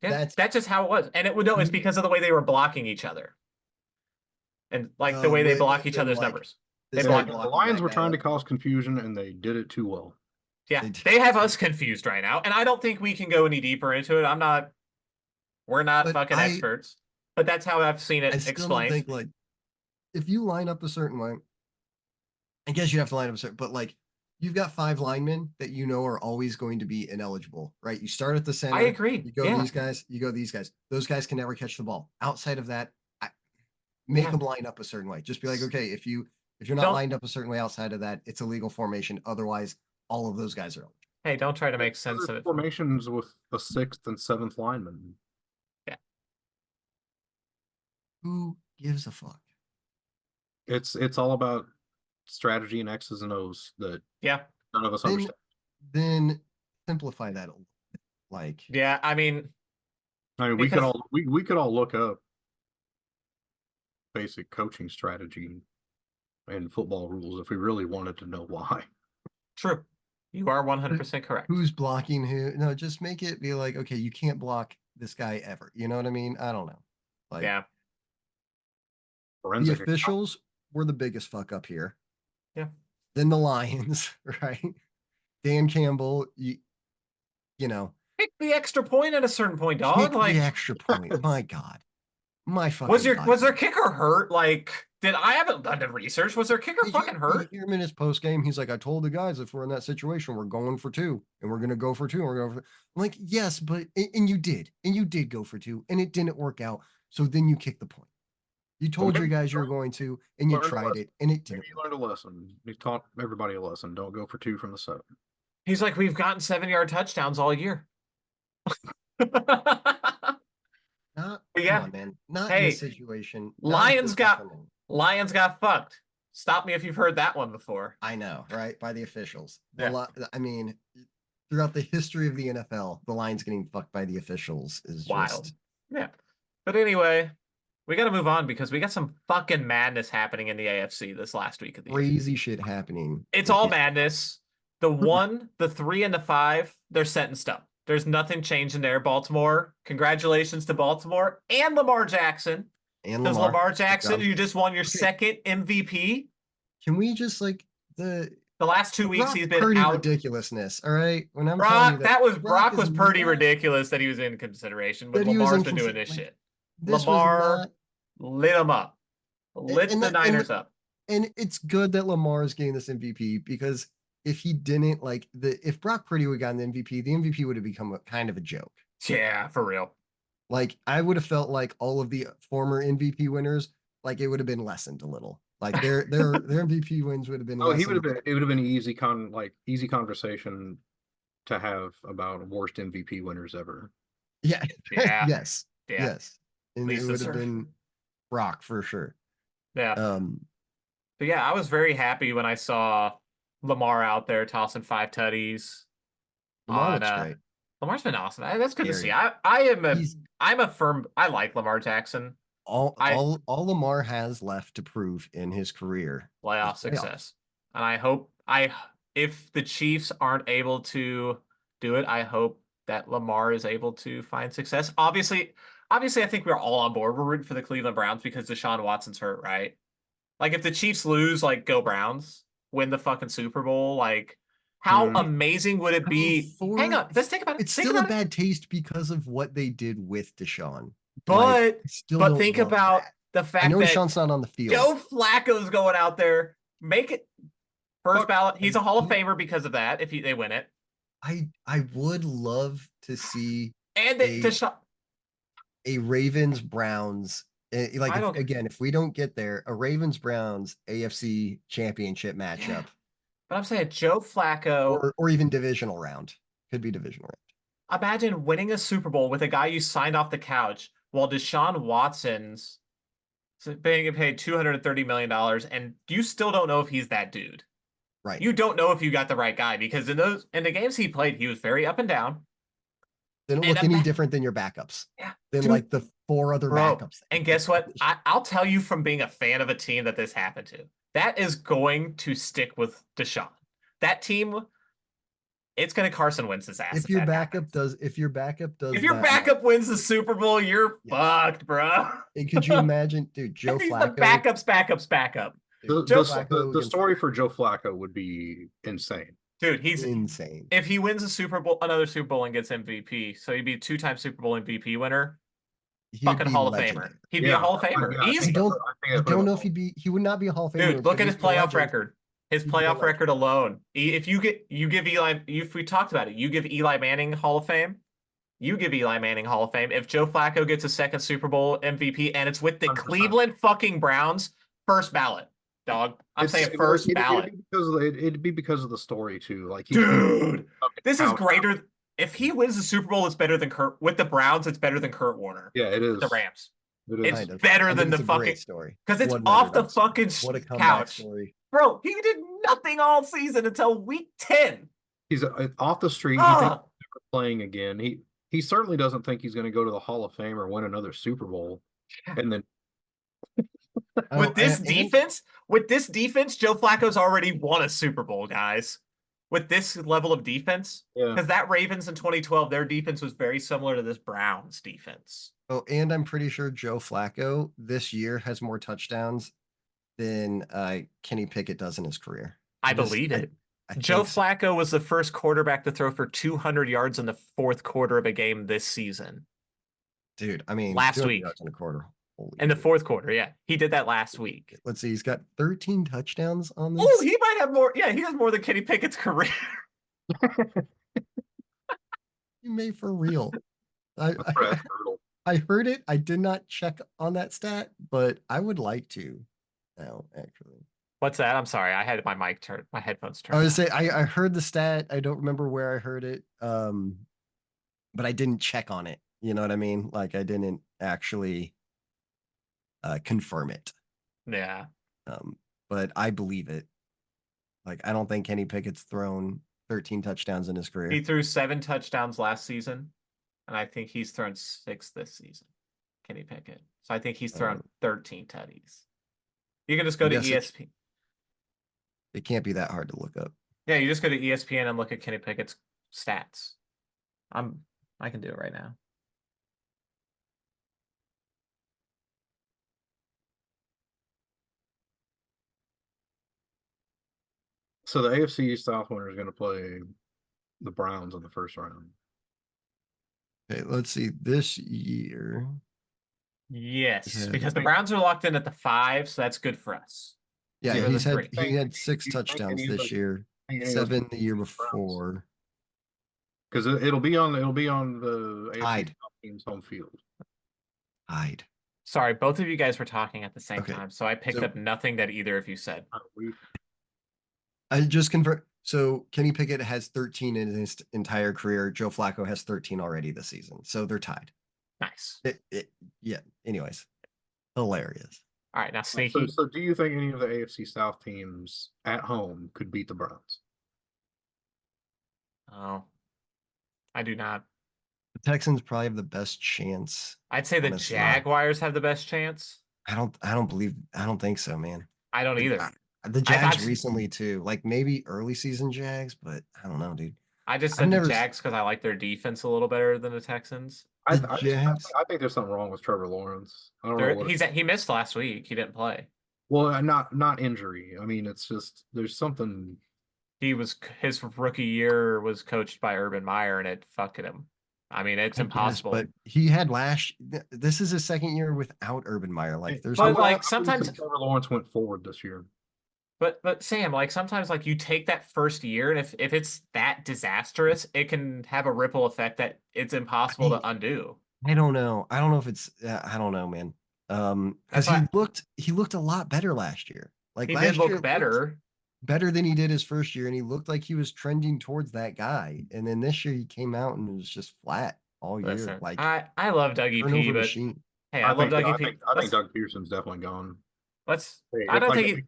Yeah, that's just how it was. And it's because of the way they were blocking each other. And the way they block each other's numbers. The Lions were trying to cause confusion and they did it too well. Yeah, they have us confused right now. And I don't think we can go any deeper into it. We're not fucking experts. But that's how I've seen it explained. I think if you line up a certain way, I guess you have to line up a certain, but you've got 5 linemen that are always going to be ineligible, right? You start at the center. I agree. You go these guys, you go these guys. Those guys can never catch the ball. Outside of that, make them line up a certain way. Just be like, okay, if you're not lined up a certain way outside of that, it's illegal formation. Otherwise, all of those guys are eligible. Hey, don't try to make sense of it. Formations with a 6th and 7th lineman. Yeah. Who gives a fuck? It's all about strategy and X's and O's that none of us understand. Then simplify that a little bit. Yeah, I mean we could all look up basic coaching strategy and football rules if we really wanted to know why. True. You are 100% correct. Who's blocking who? No, just make it be like, okay, you can't block this guy ever. You know what I mean? I don't know. Yeah. The officials were the biggest fuck up here. Yeah. Then the Lions, right? Dan Campbell, you know. Pick the extra point at a certain point, dog. The extra point. My God. My fucking was their kicker hurt? I haven't done the research. Was their kicker fucking hurt? You hear him in his post game. He's like, I told the guys if we're in that situation, we're going for 2, and we're gonna go for 2, and we're going for. I'm like, yes, but and you did go for 2, and it didn't work out. So then you kick the point. You told your guys you were going to, and you tried it, and it didn't. You learned a lesson. He taught everybody a lesson. Don't go for 2 from the 7. He's like, we've gotten 7-yard touchdowns all year. Come on, man. Not in this situation. Lions got fucked. Stop me if you've heard that one before. I know, right? By the officials. Yeah. I mean, throughout the history of the NFL, the Lions getting fucked by the officials is wild. Yeah. But anyway, we got to move on because we got some fucking madness happening in the AFC this last week of the crazy shit happening. It's all madness. The 1, the 3, and the 5, they're set in stone. There's nothing changing there. Baltimore, congratulations to Baltimore and Lamar Jackson. Because Lamar Jackson, you just won your second MVP. Can we just the last 2 weeks he's been pretty out. Ridiculousness. All right, when I'm Brock, Brock was pretty ridiculous that he was in consideration, but Lamar's been doing this shit. Lamar lit him up, lit the Niners up, and it's good that Lamar is getting this MVP because if he didn't, if Brock Purdy would have gotten the MVP would have become kind of a joke. Yeah, for real. I would have felt like all of the former MVP winners, it would have been lessened a little. Their MVP wins would have been. Oh, it would have been easy conversation to have about worst MVP winners ever. Yeah. Yeah. Yes. Yeah. Yes. And it would have been Brock for sure. Yeah. But yeah, I was very happy when I saw Lamar out there tossing 5 tutties. Lamar looks great. Lamar's been awesome. That's good to see. I like Lamar Jackson. All Lamar has left to prove in his career playoff success. And I hope if the Chiefs aren't able to do it, I hope that Lamar is able to find success. Obviously, I think we're all on board. We're rooting for the Cleveland Browns because Deshaun Watson's hurt, right? If the Chiefs lose, go Browns, win the fucking Super Bowl, how amazing would it be? Hang on, let's think about it. It's still a bad taste because of what they did with Deshaun. But think about the fact that Deshaun's not on the field. Joe Flacco's going out there, make it first ballot. He's a Hall of Famer because of that. If they win it, I would love to see And a Ravens Browns. Like again, if we don't get there, a Ravens Browns AFC Championship matchup. But I'm saying Joe Flacco, or even divisional round, could be divisional round. Imagine winning a Super Bowl with a guy you signed off the couch while Deshaun Watson's being paid $230 million, and you still don't know if he's that dude. Right. You don't know if you got the right guy because in the games he played, he was very up and down. They don't look any different than your backups. Yeah. Than like the 4 other backups. And guess what? I'll tell you from being a fan of a team that this happened to. That is going to stick with Deshaun. That team, it's going to Carson Wentz's ass. If your backup wins the Super Bowl, you're fucked, bro. And could you imagine, dude, Joe Flacco? The backup. The story for Joe Flacco would be insane. Dude, he's insane. If he wins another Super Bowl and gets MVP, so he'd be a 2-time Super Bowl MVP winner. Fucking Hall of Famer. He'd be a Hall of Famer. I don't know if he would not be a Hall of Famer. Dude, look at his playoff record. His playoff record alone. If you give Eli, if we talked about it, you give Eli Manning Hall of Fame. You give Eli Manning Hall of Fame. If Joe Flacco gets a second Super Bowl MVP and it's with the 100%. Cleveland fucking Browns, first ballot, dog. I'm saying first ballot. It'd be because of the story too. Like, dude, this is greater. If he wins the Super Bowl, it's better than Kurt. With the Browns, it's better than Kurt Warner. Yeah, it is. The Rams. It's better than the fucking story. Because it's off the fucking couch. Story. Bro, he did nothing all season until week 10. He's off the street. He thinks he's never playing again. He certainly doesn't think he's going to go to the Hall of Fame or win another Super Bowl. And then with this defense, Joe Flacco's already won a Super Bowl, guys. With this level of defense, because that Ravens in 2012, their defense was very similar to this Browns defense. Oh, and I'm pretty sure Joe Flacco this year has more touchdowns than Kenny Pickett does in his career. I believe it. Joe Flacco was the first quarterback to throw for 200 yards in the fourth quarter of a game this season. Dude, I mean, last week in a quarter. In the fourth quarter, yeah. He did that last week. Let's see. He's got 13 touchdowns on this. Oh, he might have more. Yeah, he has more than Kenny Pickett's career. You may for real. I heard it. I did not check on that stat, but I would like to now, actually. What's that? I'm sorry. I had my headphones turned. I was say I heard the stat. I don't remember where I heard it. But I didn't check on it. You know what I mean? Like I didn't actually confirm it. Yeah. But I believe it. Like I don't think Kenny Pickett's thrown 13 touchdowns in his career. He threw 7 touchdowns last season, and I think he's thrown 6 this season. Kenny Pickett. So I think he's thrown 13 tutties. You can just go to ESPN. It can't be that hard to look up. Yeah, you just go to ESPN and look at Kenny Pickett's stats. I can do it right now. So the AFC South winner is going to play the Browns in the first round. Okay, let's see. This year. Yes, because the Browns are locked in at the 5, so that's good for us. Yeah, he had 6 touchdowns this year, 7 the year before. Because it'll be on the AFC team's home field. Hyde. Sorry, both of you guys were talking at the same time, so I picked up nothing that either of you said. I just convert. So Kenny Pickett has 13 in his entire career. Joe Flacco has 13 already this season. So they're tied. Nice. Yeah. Anyways, hilarious. All right, now sneaky. So do you think any of the AFC South teams at home could beat the Browns? Oh, I do not. The Texans probably have the best chance. I'd say the Jaguars have the best chance. I don't think so, man. I don't either. The Jags recently too, like maybe early season Jags, but I don't know, dude. I just said the Jags because I like their defense a little better than the Texans. I think there's something wrong with Trevor Lawrence. I don't know. He missed last week. He didn't play. Well, not injury. I mean, it's just there's something. His rookie year was coached by Urban Meyer, and it fucked him. I mean, it's impossible. But he had this is his second year without Urban Meyer. Like sometimes Trevor Lawrence went forward this year. But Sam, like sometimes like you take that first year, and if it's that disastrous, it can have a ripple effect that it's impossible to undo. I don't know. I don't know if it's. I don't know, man. Because That's why he looked a lot better last year. Like he did last year, look it looked better. better than he did his first year, and he looked like he was trending towards that guy. And then this year, he came out and was just flat all year, Listen, like I love Dougie P, turnover but machine. hey, I love Dougie P. I think Doug Peterson's definitely gone. I don't think If they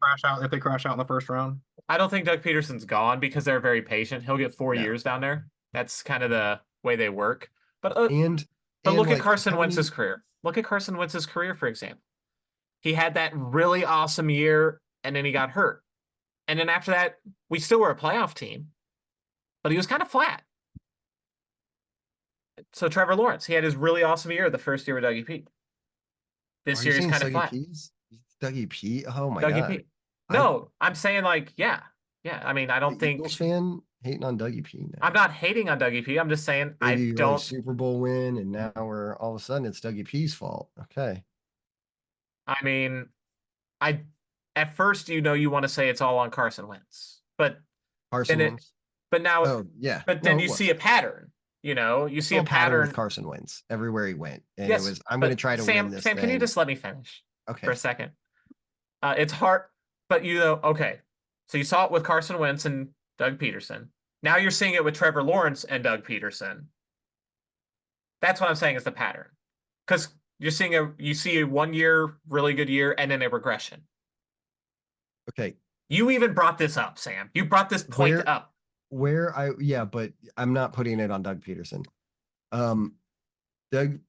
crash out in the first round, I don't think Doug Peterson's gone because they're very patient. He'll get 4 years down there. That's kind of the way they work. But look at like Carson Wentz's career. Look at Carson Wentz's career, for example. He had that really awesome year, and then he got hurt. And then after that, we still were a playoff team, but he was kind of flat. So Trevor Lawrence, he had his really awesome year the first year with Dougie P. This year he's kind of flat. Dougie P. Oh my Dougie god. P. No, I'm saying like, yeah. I mean, I don't think Eagles fan hating on Dougie P. Now. I'm not hating on Dougie P. I'm just saying Maybe I don't Super Bowl win, and now we're all of a sudden it's Dougie P's fault. Okay. I mean, I at first you want to say it's all on Carson Wentz, but Carson Wentz. But now, oh yeah, but then you see a pattern. You see a pattern with Carson Wentz everywhere he went, and yes, it was I'm going to try to win this. Sam, can you just let me finish? Okay. For a second. It's hard, but okay. So you saw it with Carson Wentz and Doug Peterson. Now you're seeing it with Trevor Lawrence and Doug Peterson. That's what I'm saying is the pattern, because you see a 1 year really good year and then a regression. Okay. You even brought this up, Sam. You brought this point up. But I'm not putting it on Doug Peterson. Doug,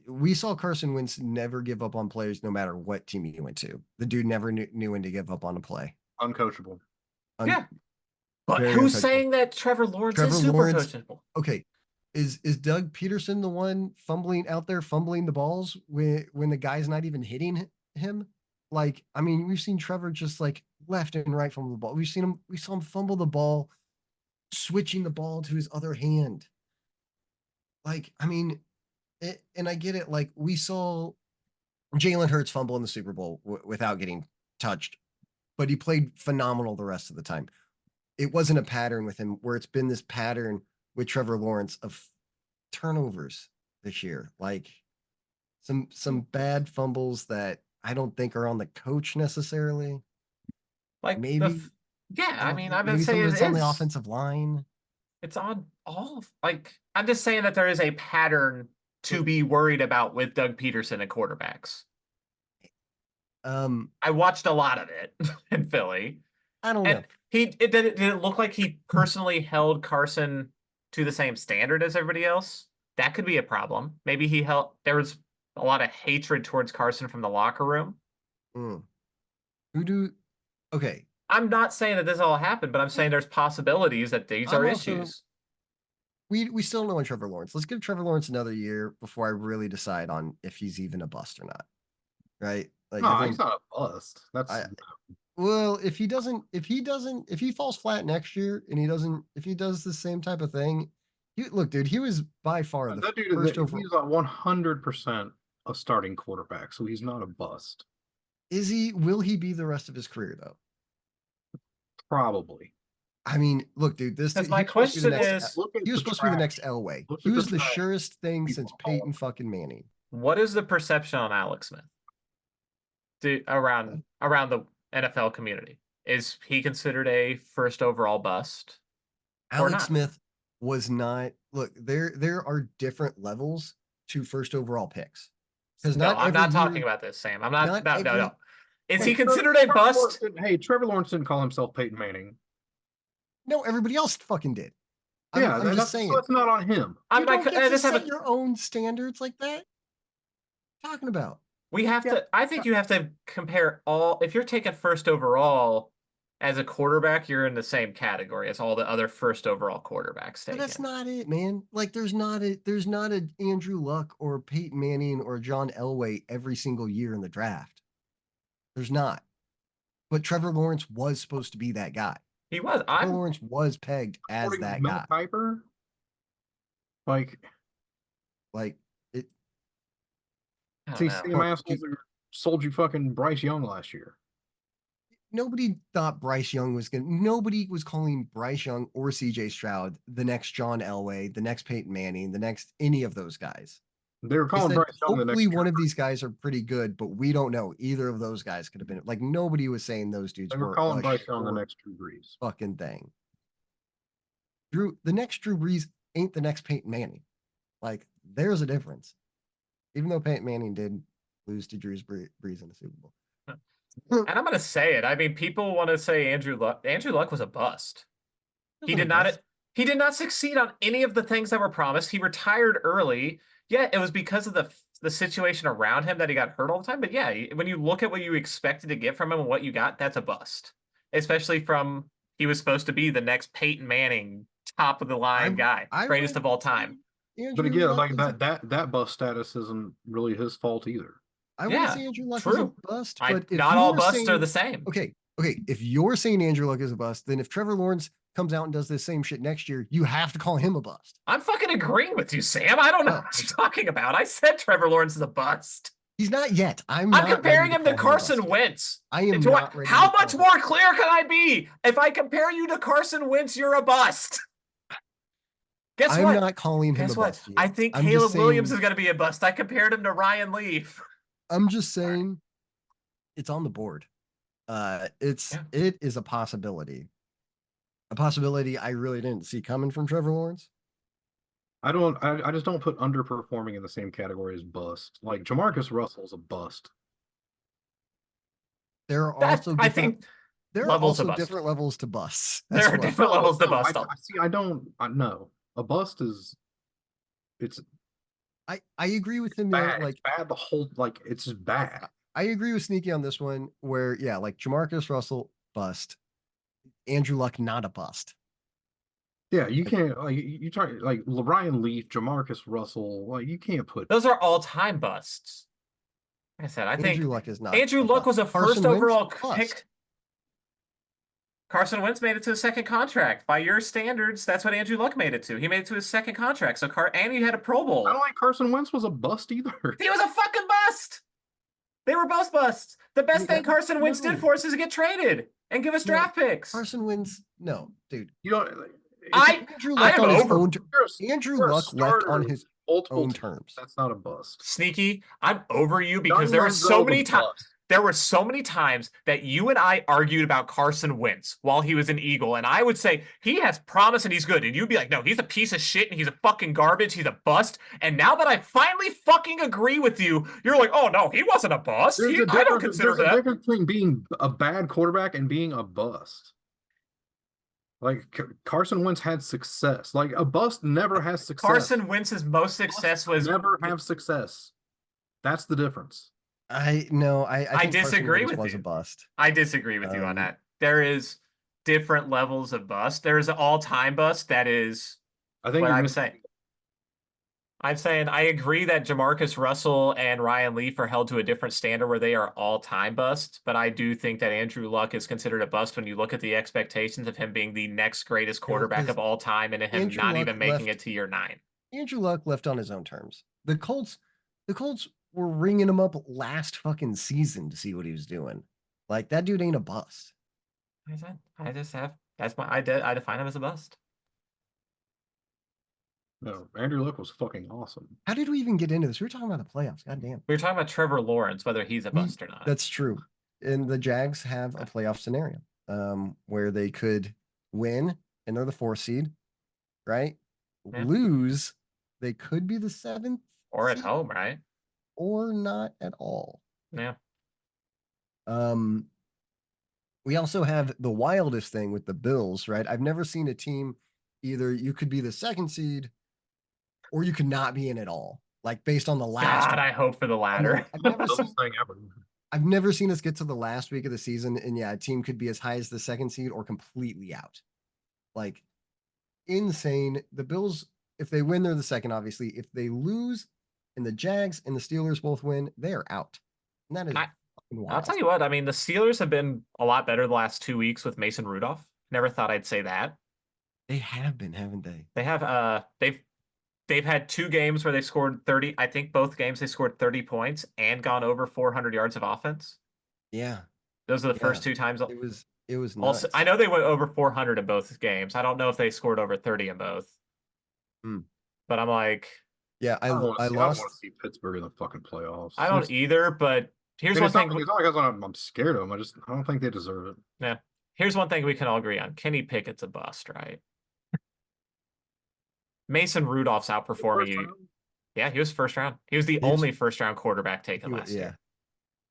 we saw Carson Wentz never give up on players no matter what team he went to. The dude never knew when to give up on a play. Uncoachable. Yeah. But who's saying that Trevor Lawrence is super coachable? Okay. Is Doug Peterson the one fumbling the balls when the guy's not even hitting him? Like, I mean, we've seen Trevor just like left and right fumble the ball. We saw him fumble the ball, switching the ball to his other hand. Like, I mean, and I get it. Like, we saw Jalen Hurts fumble in the Super Bowl without getting touched, but he played phenomenal the rest of the time. It wasn't a pattern with him where it's been this pattern with Trevor Lawrence of turnovers this year. Like some bad fumbles that I don't think are on the coach necessarily. Like maybe, I mean, I'm gonna say it's on the offensive line. It's on all of I'm just saying that there is a pattern to be worried about with Doug Peterson and quarterbacks. I watched a lot of it in Philly. I don't know. Did it look like he personally held Carson to the same standard as everybody else? That could be a problem. Maybe there was a lot of hatred towards Carson from the locker room. Okay. I'm not saying that this all happened, but I'm saying there's possibilities that these are issues. We still don't know on Trevor Lawrence. Let's give Trevor Lawrence another year before I really decide on if he's even a bust or not. Right? Like, no, he's not a bust. Well, if he falls flat next year and if he does the same type of thing, look, dude, he was by far the first overall. He's 100% a starting quarterback, so he's not a bust. Is he? Will he be the rest of his career though? Probably. I mean, look, dude, my question is, he was supposed to be the next Elway. He was the surest thing since Peyton fucking Manning. What is the perception on Alex Smith around the NFL community? Is he considered a first overall bust? Alex Smith was not. Look, there are different levels to first overall picks. Because I'm not talking about this, Sam. I'm not. No. Is he considered a bust? Hey, Trevor Lawrence didn't call himself Peyton Manning. No, everybody else fucking did. I'm just saying. So it's not on him. You don't get to set your own standards like that. What are you talking about? We have to. I think you have to compare all. If you're taking first overall as a quarterback, you're in the same category as all the other first overall quarterbacks taken. But that's not it, man. Like, there's not a Andrew Luck or Peyton Manning or John Elway every single year in the draft. There's not. But Trevor Lawrence was supposed to be that guy. He was. Trevor Lawrence was pegged as that guy. Piper? Like it. See, Sam Asshole sold you fucking Bryce Young last year. nobody thought Bryce Young was going to, nobody was calling Bryce Young or CJ Stroud the next John Elway, the next Peyton Manning, the next any of those guys. They were They calling said, Bryce Young the hopefully next. one of these guys are pretty good, but we don't know. Either of those guys could have been like nobody was saying those dudes They were were calling a Bryce Young the sure next Drew Brees. fucking thing. The next Drew Brees ain't the next Peyton Manning. Like, there's a difference. Even though Peyton Manning did lose to Drew Brees in the Super Bowl. And I'm going to say it. I mean, people want to say Andrew Luck. Andrew Luck was a bust. He did not. He did not succeed on any of the things that were promised. He retired early. Yeah, it was because of the situation around him that he got hurt all the time. But yeah, when you look at what you expected to get from him and what you got, that's a bust. Especially from he was supposed to be the next Peyton Manning, top of the line guy, greatest of all time. But again, like that bust status isn't really his fault either. I wouldn't say Andrew Luck is a bust, but if not all busts are the same. Okay, if you're saying Andrew Luck is a bust, then if Trevor Lawrence comes out and does this same shit next year, you have to call him a bust. I'm fucking agreeing with you, Sam. I don't know what you're talking about. I said Trevor Lawrence is a bust. He's not yet. I'm comparing him to Carson Wentz. I am not ready. How much more clear can I be? If I compare you to Carson Wentz, you're a bust. Guess what? I'm not calling him a bust. I think Caleb Williams is going to be a bust. I compared him to Ryan Leaf. I'm just saying it's on the board. It is a possibility. A possibility I really didn't see coming from Trevor Lawrence. I just don't put underperforming in the same category as bust. Like Jamarcus Russell's a bust. There are also different levels to busts. There are different levels to bust. I know. A bust is I agree with him. Bad. Like bad. The whole it's just bad. I agree with Sneaky on this one. Where like Jamarcus Russell bust, Andrew Luck not a bust. Yeah, you can't you try Ryan Leaf, Jamarcus Russell. You can't put those are all time busts. Like I said, I think Andrew Luck is not. Andrew Luck was a first overall pick. Carson Wentz made it to his second contract. By your standards, that's what Andrew Luck made it to. He made it to his second contract. So and he had a Pro Bowl. I don't think Carson Wentz was a bust either. He was a fucking bust. They were both busts. The best thing Carson Wentz did for us is to get traded and give us draft picks. Carson Wentz, no, dude. You don't. Andrew Luck on his own. Andrew Luck left on his own terms. That's not a bust. Sneaky, I'm over you because there were so many times. There were so many times that you and I argued about Carson Wentz while he was an Eagle, and I would say he has promise and he's good, and you'd be like, no, he's a piece of shit and he's a fucking garbage, he's a bust. And now that I finally fucking agree with you, you're like, oh no, he wasn't a bust. I don't consider that. There's a difference between being a bad quarterback and being a bust. Like Carson Wentz had success. Like a bust never has success. Carson Wentz's most success was never have success. That's the difference. I disagree with you. Was a bust. I disagree with you on that. There is different levels of bust. There is an all-time bust that is. I think what I'm saying. I'm saying I agree that Jamarcus Russell and Ryan Leaf are held to a different standard where they are all-time busts, but I do think that Andrew Luck is considered a bust when you look at the expectations of him being the next greatest quarterback of all time and him not even making it to year 9. Andrew Luck left on his own terms. The Colts were ringing him up last fucking season to see what he was doing. Like, that dude ain't a bust. I define him as a bust. No, Andrew Luck was fucking awesome. How did we even get into this? We were talking about the playoffs. God damn. We were talking about Trevor Lawrence, whether he's a bust or not. That's true. And the Jags have a playoff scenario where they could win and they're the 4th seed, right? Yeah. Lose, they could be the 7th. Or at home, right? Or not at all. Yeah. We also have the wildest thing with the Bills, right? I've never seen a team either you could be the 2nd seed or you could not be in at all. Like based on the last. God, I hope for the latter. I've never seen us get to the last week of the season, and a team could be as high as the 2nd seed or completely out. Like insane. The Bills, if they win, they're the 2nd. Obviously, if they lose, and the Jags and the Steelers both win, they are out. And that is fucking wild. I'll tell you what. I mean, the Steelers have been a lot better the last 2 weeks with Mason Rudolph. Never thought I'd say that. They have been, haven't they? They have. They've had 2 games where they scored 30. I think both games they scored 30 points and gone over 400 yards of offense. Yeah. Those are the first two times. It was also. nuts. I know they went over 400 in both games. I don't know if they scored over 30 in both. But I'm like, yeah, I don't lost. want to see Pittsburgh in the fucking playoffs. I don't either. But here's one thing. It's not because I'm scared of them. I don't think they deserve it. Yeah. Here's one thing we can all agree on: Kenny Pickett's a bust, right? Mason Rudolph's outperforming you. Yeah, he was first round. He was the only first round quarterback taken last year.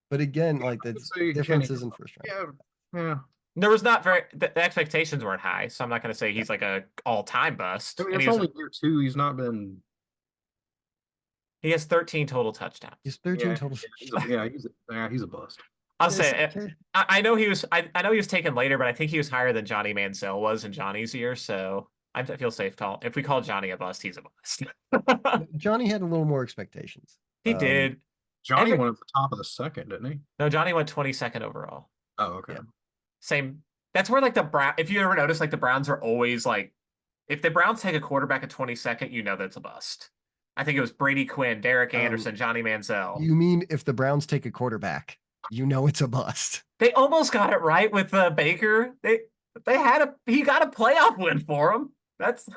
But again, like the differences in first round. Yeah. There was not the expectations weren't high, so I'm not going to say he's like a all-time bust. I mean, it's only year 2. He's not been. He has 13 total touchdowns. He's 13 total. He's a bust. I'll say I know he was. I know he was taken later, but I think he was higher than Johnny Manziel was in Johnny's year. So I feel safe if we call Johnny a bust, he's a bust. Johnny had a little more expectations. He did. Johnny went at the top of the second, didn't he? No, Johnny went 22nd overall. Oh, okay. Yeah. Same. That's where like the Brown. If you ever notice, like the Browns are always like, if the Browns take a quarterback at 22nd, you know that's a bust. I think it was Brady Quinn, Derek Anderson, Johnny Manziel. You mean if the Browns take a quarterback, you know it's a bust. They almost got it right with Baker. He got a playoff win for him. That's.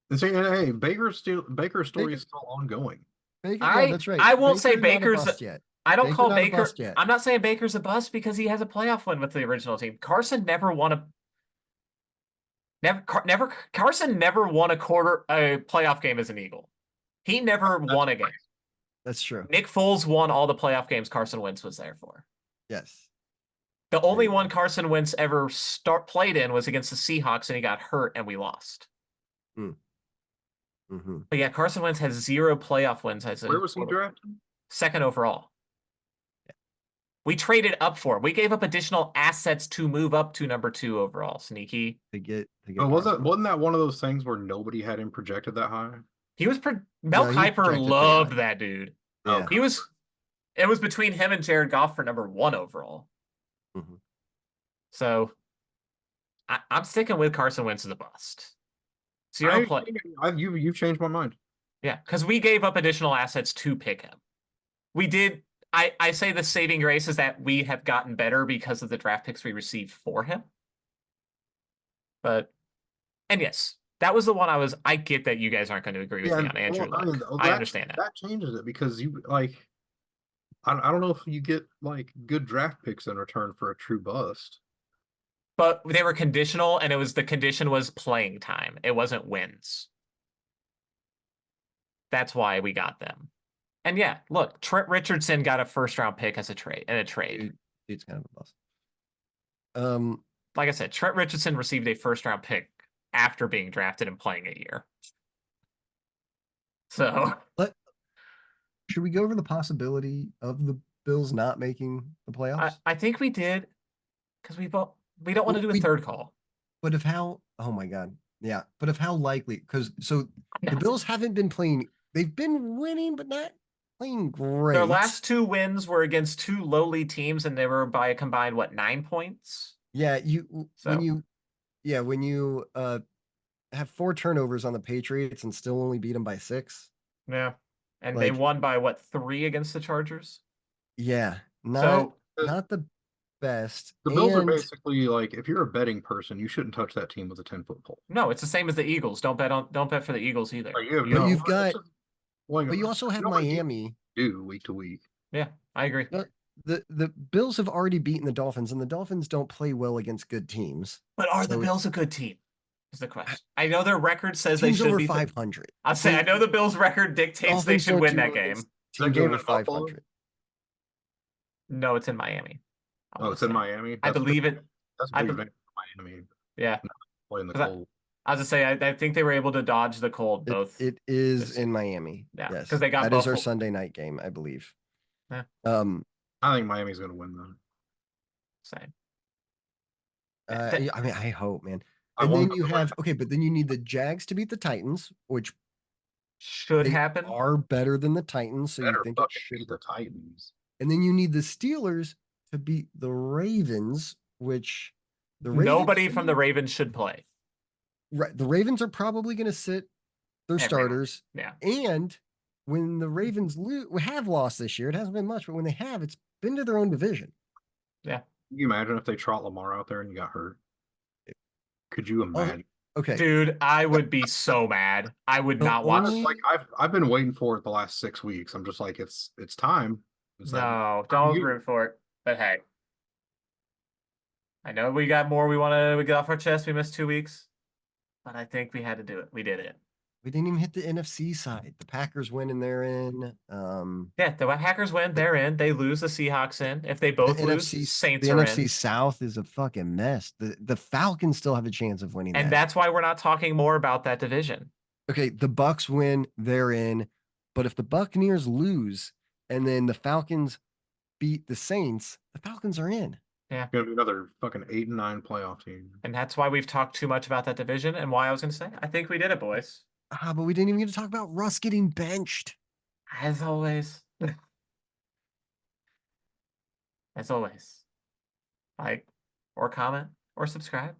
Hey, Baker's story is still ongoing. That's right. I won't say Baker's yet. I don't call Baker. I'm not saying Baker's a bust because he has a playoff win with the original team. Carson never won a playoff game as an Eagle. He never won a game. That's true. Nick Foles won all the playoff games Carson Wentz was there for. Yes. The only one Carson Wentz ever played in was against the Seahawks, and he got hurt, and we lost. But yeah, Carson Wentz has 0 playoff wins. Where was he drafted? 2nd overall. Yeah. We traded up for him. We gave up additional assets to move up to number 2 overall. Sneaky. Wasn't that one of those things where nobody had him projected that high? He was Mel Kiper loved that dude. Yeah. It was between him and Jared Goff for number 1 overall. So I'm sticking with Carson Wentz as a bust. You've changed my mind. Yeah, because we gave up additional assets to pick him. We did. I say the saving grace is that we have gotten better because of the draft picks we received for him. And yes, that was the one I get that you guys aren't going to agree with me on Andrew Luck. I understand that. That changes it because you like. I don't know if you get like good draft picks in return for a true bust. But they were conditional, and the condition was playing time. It wasn't wins. That's why we got them. And yeah, look, Trent Richardson got a first-round pick as a trade. Dude's kind of a bust. Like I said, Trent Richardson received a first-round pick after being drafted and playing a year. So, should we go over the possibility of the Bills not making the playoffs? I think we did, because we don't want to do a third call. But oh my God. Yeah. But of how likely, the Bills haven't been playing, they've been winning, but not playing great. Their last 2 wins were against 2 lowly teams, and they were by a combined, 9 points? Yeah. When you have 4 turnovers on the Patriots and still only beat them by 6. Yeah. And they won by 3 against the Chargers? Yeah. Not the best. The Bills are basically like, if you're a betting person, you shouldn't touch that team with a 10-foot pole. No, it's the same as the Eagles. Don't bet for the Eagles either. But you also have Miami. Week to week. Yeah, I agree. The Bills have already beaten the Dolphins, and the Dolphins don't play well against good teams. But are the Bills a good team? Is the question. I know their record says they should over be 500. I'll say I know the Bills' record dictates they should win that game. Teams over 500. No, it's in Miami. It's in Miami. I believe it. That's big Miami. Yeah. Playing the cold. I was gonna say I think they were able to dodge the cold. Both. It is in Miami. Yeah, yes, because they got that is our Sunday night game, I believe. Yeah. I think Miami's going to win though. Same. I mean, I hope, man. And then you have but then you need the Jags to beat the Titans, which should happen. Are better than the Titans, so you think it should. The Titans. And then you need the Steelers to beat the Ravens, which nobody from the Ravens should play. Right, the Ravens are probably going to sit their starters. Yeah, and when the Ravens have lost this year, it hasn't been much, but when they have, it's been to their own division. Yeah, Can you imagine if they trot Lamar out there and you got hurt? Could you imagine? Okay, dude, I would be so mad. I would not watch. Like I've been waiting for it the last 6 weeks. I'm just like, it's time. No, don't root for it. But hey, I know we got more we get off our chest. We missed 2 weeks, but I think we had to do it. We did it. We didn't even hit the NFC side. The Packers win and they're in. Yeah, the Packers win, they're in. They lose, the Seahawks in. If they both lose, Saints the are NFC in. South is a fucking mess. The Falcons still have a chance of winning, and that's why we're not talking more about that division. Okay, the Bucks win, they're in. But if the Buccaneers lose and then the Falcons beat the Saints, the Falcons are in. Yeah, gonna be another fucking 8-9 playoff team. And that's why we've talked too much about that division, and why I was gonna say I think we did it, boys. But we didn't even get to talk about Russ getting benched. As always. As always. Like, or comment, or subscribe.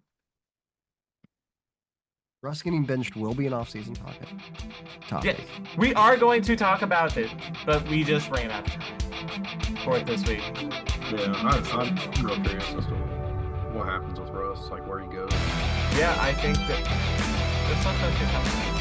Russ getting benched will be an off-season topic. Yes, we are going to talk about it, but we just ran out of time for it this week. Yeah, I'm real curious as to what happens with Russ, like where he goes. Yeah, I think that there's something to come.